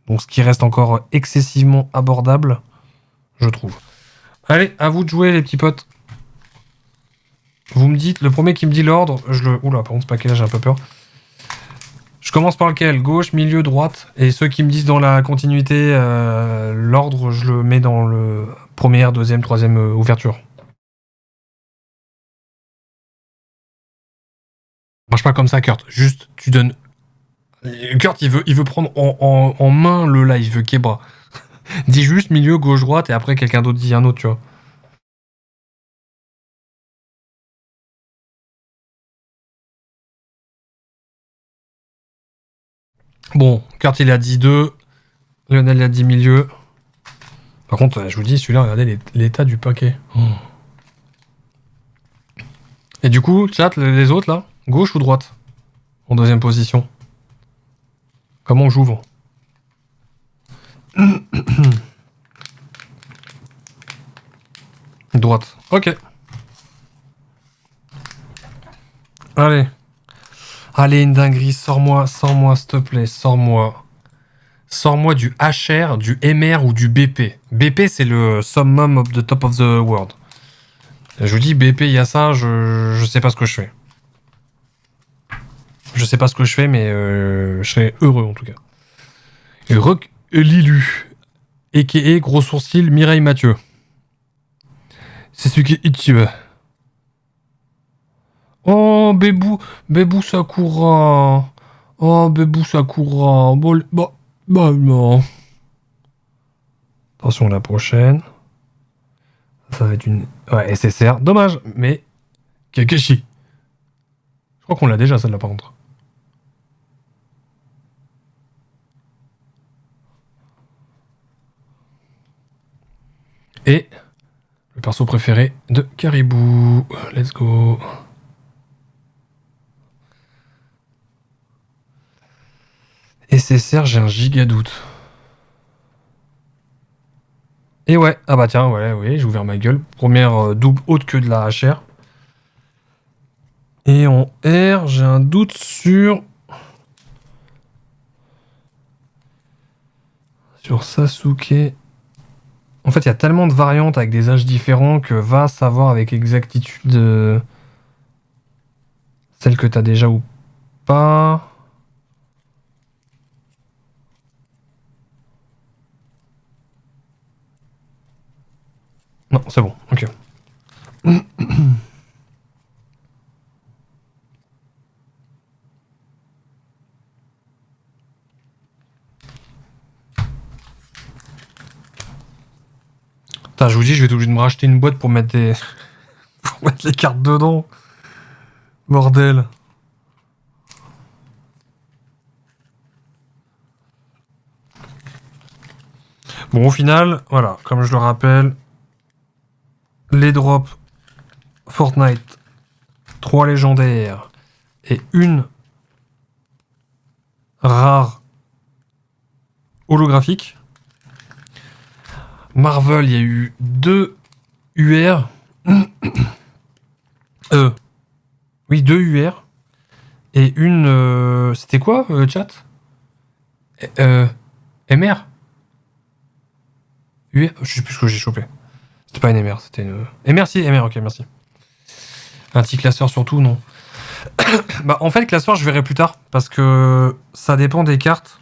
Donc, ce qui reste encore excessivement abordable, je trouve. Allez, à vous de jouer, les petits potes. Vous me dites, le premier qui me dit l'ordre, je le... Oula, par contre, ce paquet-là, j'ai un peu peur. Je commence par lequel? Gauche, milieu, droite. Et ceux qui me disent dans la continuité, l'ordre, je le mets dans le première, deuxième, troisième ouverture. Marche pas comme ça, Kurt. Juste, tu donnes Kurt, il veut prendre en main le live, Kebra. Dis juste milieu, gauche, droite, et après quelqu'un d'autre dit un autre, tu vois. Bon, Kurt, il a dit 2. Lionel, il a dit milieu. Par contre, je vous dis, celui-là, regardez l'état du paquet. Oh. Et du coup, chat, les autres, là, gauche ou droite? En deuxième position. Comment j'ouvre? Droite. Ok. Allez. Allez, une dinguerie, sors-moi, s'il te plaît, sors-moi. Sors-moi du HR, du MR ou du BP. BP, c'est le summum of the top of the world. Je vous dis, BP, il y a ça, je sais pas ce que je fais. Je sais pas ce que je fais, mais je serais heureux en tout cas. Et Rock Lilu, a.k.a. gros sourcil, Mireille Mathieu. C'est celui qui est Ichiba. Oh, Bébou Sakura. Oh, Bébou Sakura. Bah, non. Attention, la prochaine. Ça va être une... Ouais, SSR. Dommage, mais... Kakashi. Je crois qu'on l'a déjà, celle-là, par contre. Et... le perso préféré de Caribou. Let's go. SSR, j'ai un giga doute. Et ouais, ah bah tiens, ouais, oui, j'ai ouvert ma gueule. Première double haute que de la HR. Et en R, j'ai un doute sur... sur Sasuke. En fait, il y a tellement de variantes avec des âges différents que va savoir avec exactitude celle que t'as déjà ou pas. Non, c'est bon, ok. Putain, je vous dis, je vais être obligé de me racheter une boîte pour mettre des... pour mettre les cartes dedans. Bordel. Bon, au final, voilà, comme je le rappelle, les drops Fortnite, 3 légendaires et une rare holographique. Marvel, il y a eu 2 UR. Oui, 2 UR. Et une... c'était quoi, chat? MR? UR? Je sais plus ce que j'ai chopé. C'était pas une MR, c'était une... MR, si, MR, ok, merci. Un petit classeur surtout, non. Bah, en fait, classeur, je verrai plus tard, parce que ça dépend des cartes.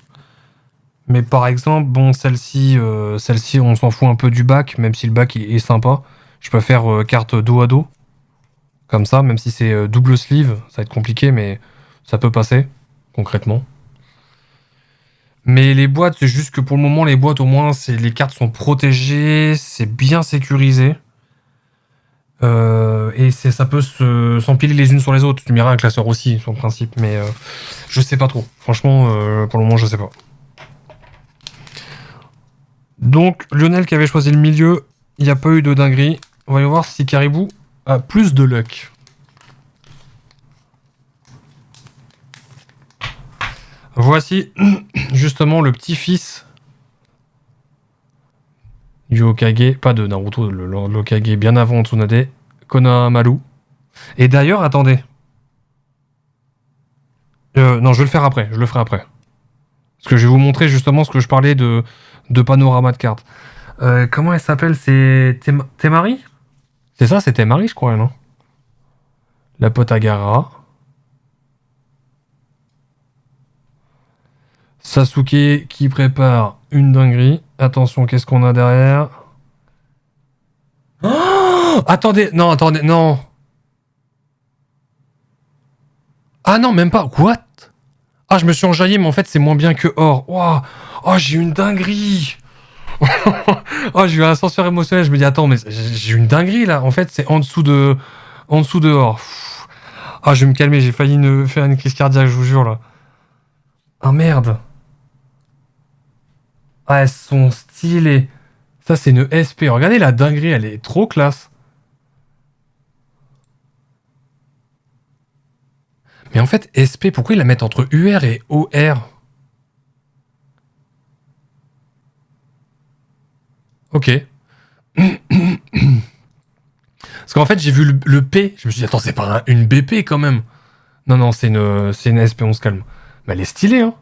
Mais par exemple, bon, celle-ci, on s'en fout un peu du bac, même si le bac est sympa. Je peux faire carte dos à dos, comme ça, même si c'est double sleeve, ça va être compliqué, mais ça peut passer, concrètement. Mais les boîtes, c'est juste que pour le moment, les boîtes, au moins, les cartes sont protégées, c'est bien sécurisé. Et ça peut s'empiler les unes sur les autres. Tu me diras un classeur aussi, sur le principe, mais je sais pas trop. Franchement, pour le moment, je sais pas. Donc, Lionel qui avait choisi le milieu, il n'y a pas eu de dinguerie. On va aller voir si Caribou a plus de luck. Voici justement le petit-fils du Hokage, pas de Naruto, l'Hokage bien avant Tsunade, Konohamaru. Et d'ailleurs, attendez. Non, je vais le faire après, je le ferai après. Parce que je vais vous montrer justement ce que je parlais de panorama de cartes. Comment elle s'appelle? C'est Temari? C'est ça, c'est Temari, je crois, non? La Potagara. Sasuke qui prépare une dinguerie. Attention, qu'est-ce qu'on a derrière? Oh, attendez, non. Ah non, même pas. What? Ah, je me suis enjaillé, mais en fait, c'est moins bien que or. Waouh. Oh, j'ai eu une dinguerie. Oh, j'ai eu un ascenseur émotionnel. Je me dis, attends, mais j'ai eu une dinguerie, là. En fait, c'est en dessous de or. Ah, je vais me calmer. J'ai failli faire une crise cardiaque, je vous jure, là. Ah, merde. Ah, elles sont stylées. Ça, c'est une SP. Regardez la dinguerie, elle est trop classe. Mais en fait, SP, pourquoi ils la mettent entre UR et OR? Ok. Parce qu'en fait, j'ai vu le P. Je me suis dit, attends, c'est pas une BP quand même. Non, non, c'est une SP, on se calme. Mais elle est stylée, hein.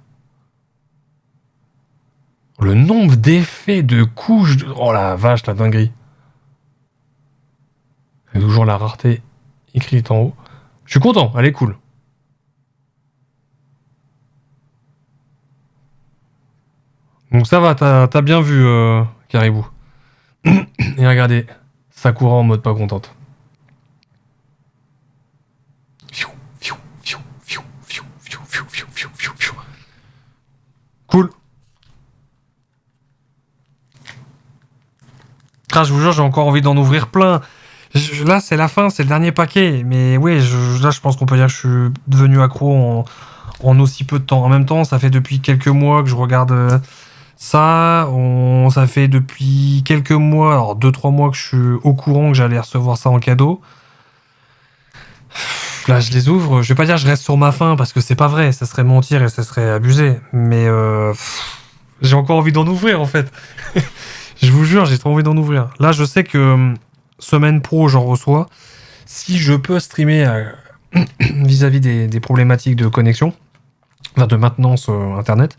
Le nombre d'effets, de couches. Oh la vache, la dinguerie. Et toujours la rareté écrite en haut. Je suis content, elle est cool. Donc ça va, t'as bien vu, Caribou. Et regardez, Sakura en mode pas contente. Cool. Ah, je vous jure, j'ai encore envie d'en ouvrir plein. Là, c'est la fin, c'est le dernier paquet. Mais oui, là, je pense qu'on peut dire que je suis devenu accro en aussi peu de temps. En même temps, ça fait depuis quelques mois que je regarde ça. Ça fait depuis quelques mois, alors 2-3 mois que je suis au courant que j'allais recevoir ça en cadeau. Là, je les ouvre. Je vais pas dire que je reste sur ma faim parce que c'est pas vrai. Ça serait mentir et ça serait abusé. Mais j'ai encore envie d'en ouvrir en fait. Je vous jure, j'ai trop envie d'en ouvrir. Là, je sais que semaine pro, j'en reçois. Si je peux streamer vis-à-vis des problématiques de connexion, enfin de maintenance internet,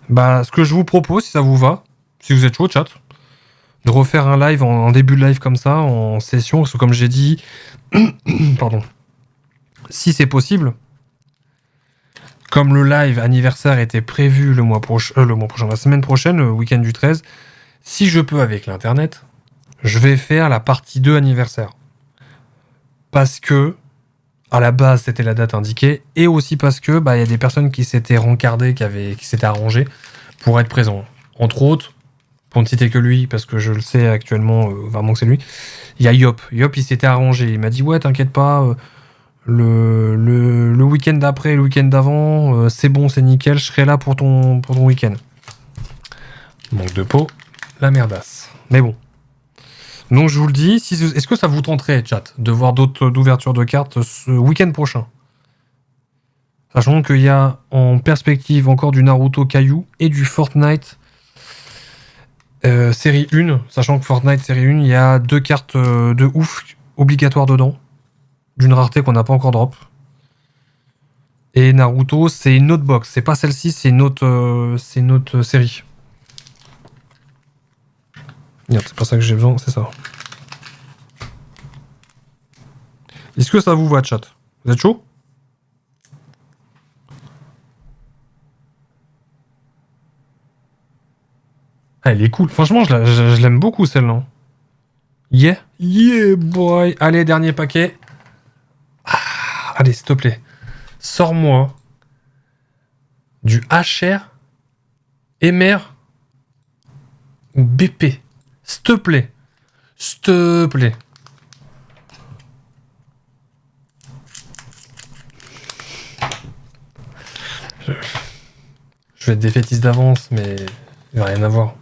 bah, ce que je vous propose, si ça vous va, si vous êtes chaud, chat, de refaire un live en début de live comme ça, en session, parce que comme j'ai dit, pardon, si c'est possible, comme le live anniversaire était prévu le mois prochain, la semaine prochaine, le week-end du 13, si je peux avec l'internet, je vais faire la partie 2 anniversaire. Parce que, à la base, c'était la date indiquée, et aussi parce que, bah, y a des personnes qui s'étaient rencardées, qui s'étaient arrangées pour être présents. Entre autres, pour ne citer que lui, parce que je le sais actuellement, vraiment que c'est lui, il y a Yop. Yop, il s'était arrangé. Il m'a dit, ouais, t'inquiète pas, le week-end d'après, le week-end d'avant, c'est bon, c'est nickel, je serai là pour ton week-end. Manque de peau, la merdasse. Mais bon. Donc je vous le dis, est-ce que ça vous tenterait, chat, de voir d'autres ouvertures de cartes ce week-end prochain? Sachant qu'il y a en perspective encore du Naruto Caillou et du Fortnite série 1. Sachant que Fortnite série 1, il y a 2 cartes de ouf obligatoires dedans. D'une rareté qu'on n'a pas encore drop. Et Naruto, c'est une autre box. C'est pas celle-ci, c'est une autre série. Merde, c'est pas ça que j'ai besoin, c'est ça. Est-ce que ça vous va, chat? Vous êtes chaud? Ah, elle est cool. Franchement, je l'aime beaucoup, celle-là. Yeah. Yeah, boy. Allez, dernier paquet. Ah, allez, s'il te plaît. Sors-moi du HR, MR ou BP. S'il te plaît. S'il te plaît. Je vais être défaitiste d'avance, mais il va rien à voir.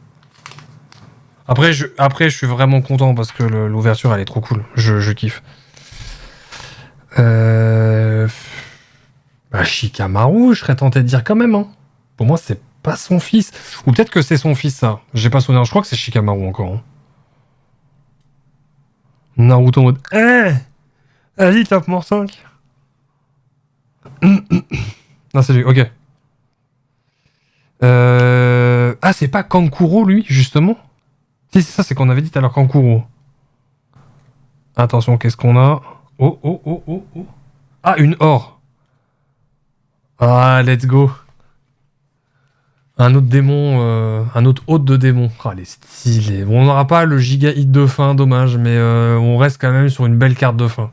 Après, je suis vraiment content parce que l'ouverture, elle est trop cool. Je kiffe. Bah, Shikamaru, je serais tenté de dire quand même. Hein. Pour moi, c'est pas son fils. Ou peut-être que c'est son fils, ça. J'ai pas souvenir. Je crois que c'est Shikamaru encore. Hein. Naruto en mode. Vas-y, tape mort 5. Non, c'est lui, ok. Ah, c'est pas Kankuro, lui, justement? Si, c'est ça, c'est qu'on avait dit tout à l'heure, Kankuro. Attention, qu'est-ce qu'on a? Oh, oh, oh, oh, oh. Ah, une or. Ah, let's go. Un autre démon, un autre hôte de démon. Ah, les stylés. Bon, on n'aura pas le giga hit de fin, dommage, mais on reste quand même sur une belle carte de fin.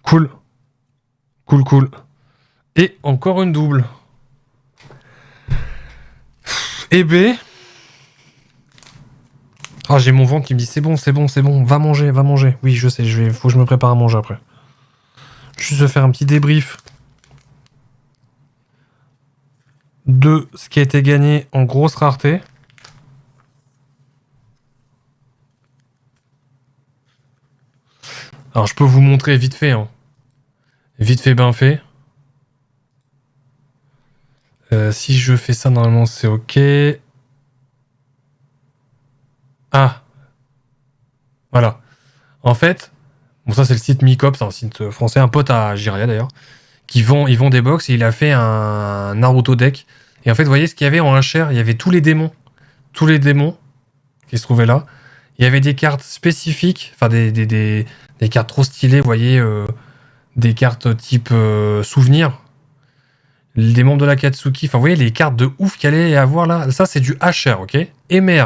Cool. Cool, cool. Et encore une double. Et B. Ah, j'ai mon ventre qui me dit c'est bon, c'est bon, c'est bon, va manger, va manger. Oui, je sais, faut que je me prépare à manger après. Juste faire un petit débrief de ce qui a été gagné en grosse rareté. Alors, je peux vous montrer vite fait. Hein. Vite fait, bien fait. Si je fais ça, normalement, c'est OK. Ah. Voilà. En fait, bon, ça, c'est le site Micop, c'est un site français, un pote à Jiria d'ailleurs, ils vendent des box et il a fait un Naruto deck. Et en fait, vous voyez ce qu'il y avait en un share, il y avait tous les démons. Tous les démons qui se trouvaient là. Il y avait des cartes spécifiques, enfin des cartes trop stylées, vous voyez, des cartes type souvenir. Des membres de la Katsuki, enfin vous voyez les cartes de ouf qu'il allait y avoir là. Ça c'est du HR, ok. Emer,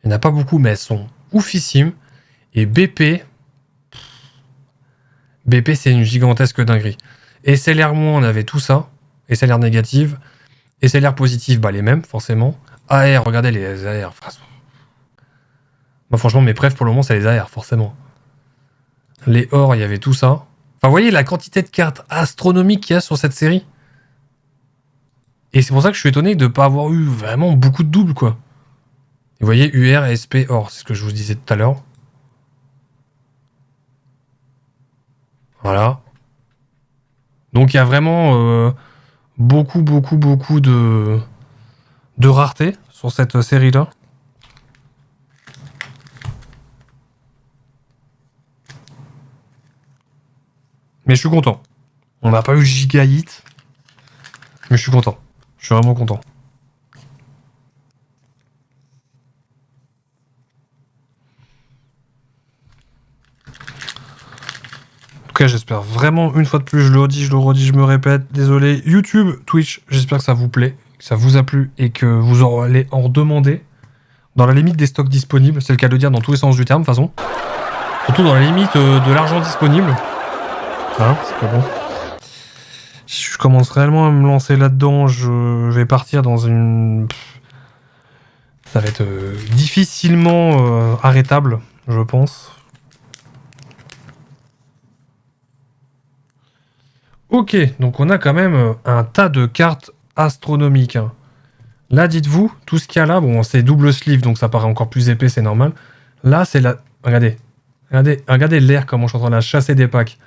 il n'y en a pas beaucoup mais elles sont oufissimes. Et BP, BP c'est une gigantesque dinguerie. SLR-, on avait tout ça. SLR négative. SLR positive, bah les mêmes forcément. AR, regardez les AR. Moi franchement mes préfs pour le moment c'est les AR forcément. Les ors, il y avait tout ça. Enfin, vous voyez la quantité de cartes astronomiques qu'il y a sur cette série. Et c'est pour ça que je suis étonné de ne pas avoir eu vraiment beaucoup de doubles, quoi. Et vous voyez, UR, SP, or, c'est ce que je vous disais tout à l'heure. Voilà. Donc il y a vraiment beaucoup de rareté sur cette série-là. Mais je suis content. On n'a pas eu giga hit. Mais je suis content. Je suis vraiment content. En tout cas, j'espère vraiment, une fois de plus, je le redis, je me répète, désolé. YouTube, Twitch, j'espère que ça vous plaît, que ça vous a plu et que vous allez en redemander dans la limite des stocks disponibles. C'est le cas de dire dans tous les sens du terme, de toute façon. Surtout dans la limite de l'argent disponible. Hein, c'est pas bon. Je commence réellement à me lancer là-dedans. Je vais partir dans une... Ça va être difficilement arrêtable, je pense. Ok, donc on a quand même un tas de cartes astronomiques. Hein. Là, dites-vous, tout ce qu'il y a là, bon, c'est double sleeve, donc ça paraît encore plus épais, c'est normal. Là, c'est la... Regardez. Regardez l'air, comment je suis en train de la chasser des packs.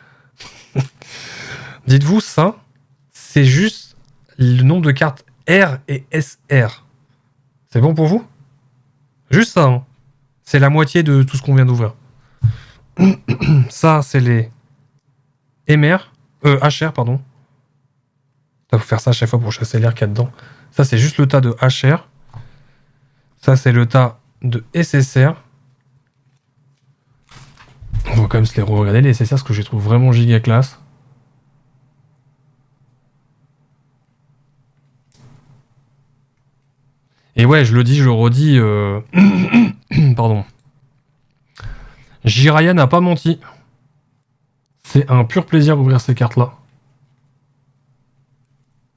Dites-vous, ça, c'est juste le nombre de cartes R et SR. C'est bon pour vous? Juste ça, hein. C'est la moitié de tout ce qu'on vient d'ouvrir. Ça, c'est les MR, HR, pardon. Ça, faut faire ça à chaque fois pour chasser l'air qu'il y a dedans. Ça, c'est juste le tas de HR. Ça, c'est le tas de SSR. On va quand même se les regarder, les SSR, parce que je les trouve vraiment giga classe. Et ouais, je le dis, je le redis. Pardon. Jiraya n'a pas menti. C'est un pur plaisir d'ouvrir ces cartes-là.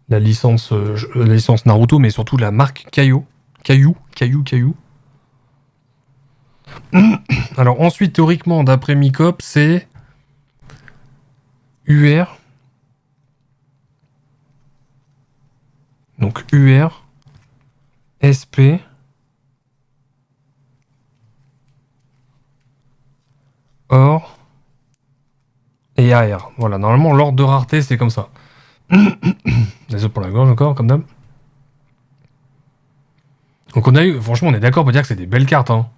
La licence Naruto, mais surtout la marque Caillou. Alors ensuite, théoriquement, d'après Micop, c'est UR. Donc UR, SP, OR et AR. Voilà, normalement, l'ordre de rareté, c'est comme ça. Désolé pour la gorge encore, comme d'hab. Donc on a eu, franchement, on est d'accord pour dire que c'est des belles cartes. Hein.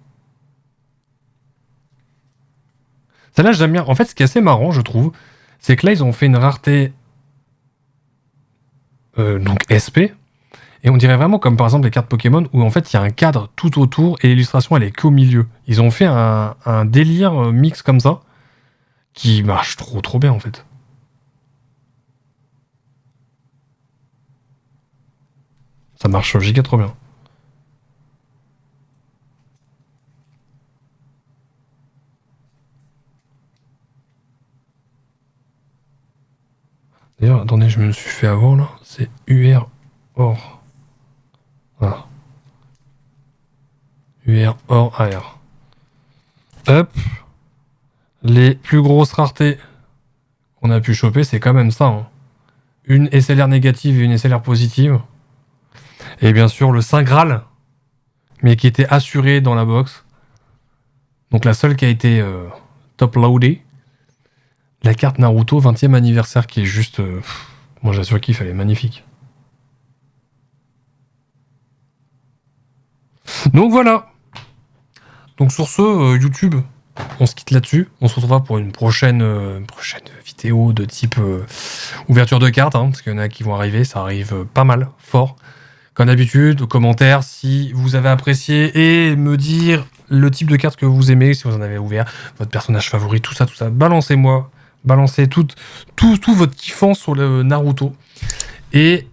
Celle-là, j'aime bien. En fait, ce qui est assez marrant, je trouve, c'est que là, ils ont fait une rareté donc SP. Et on dirait vraiment comme par exemple les cartes Pokémon où en fait il y a un cadre tout autour et l'illustration elle est qu'au milieu. Ils ont fait un délire mix comme ça qui marche trop bien en fait. Ça marche giga trop bien. D'ailleurs, attendez, je me suis fait avoir là. C'est UR OR. Voilà. UR OR AR. Hop. Les plus grosses raretés qu'on a pu choper, c'est quand même ça. Hein. Une SLR négative et une SLR positive. Et bien sûr, le Saint Graal, mais qui était assuré dans la box. Donc la seule qui a été top-loadée. La carte Naruto 20e anniversaire qui est juste... moi j'assure qu'il fallait magnifique. Donc voilà. Donc sur ce, YouTube, on se quitte là-dessus. On se retrouvera pour une prochaine vidéo de type ouverture de cartes, hein, parce qu'il y en a qui vont arriver, ça arrive pas mal, fort. Comme d'habitude, aux commentaires, si vous avez apprécié, et me dire le type de carte que vous aimez, si vous en avez ouvert, votre personnage favori, tout ça, balancez-moi. Balancez tout votre kiffant sur le Naruto. Et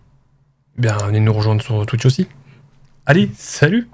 bien, venez nous rejoindre sur Twitch aussi. Allez, salut!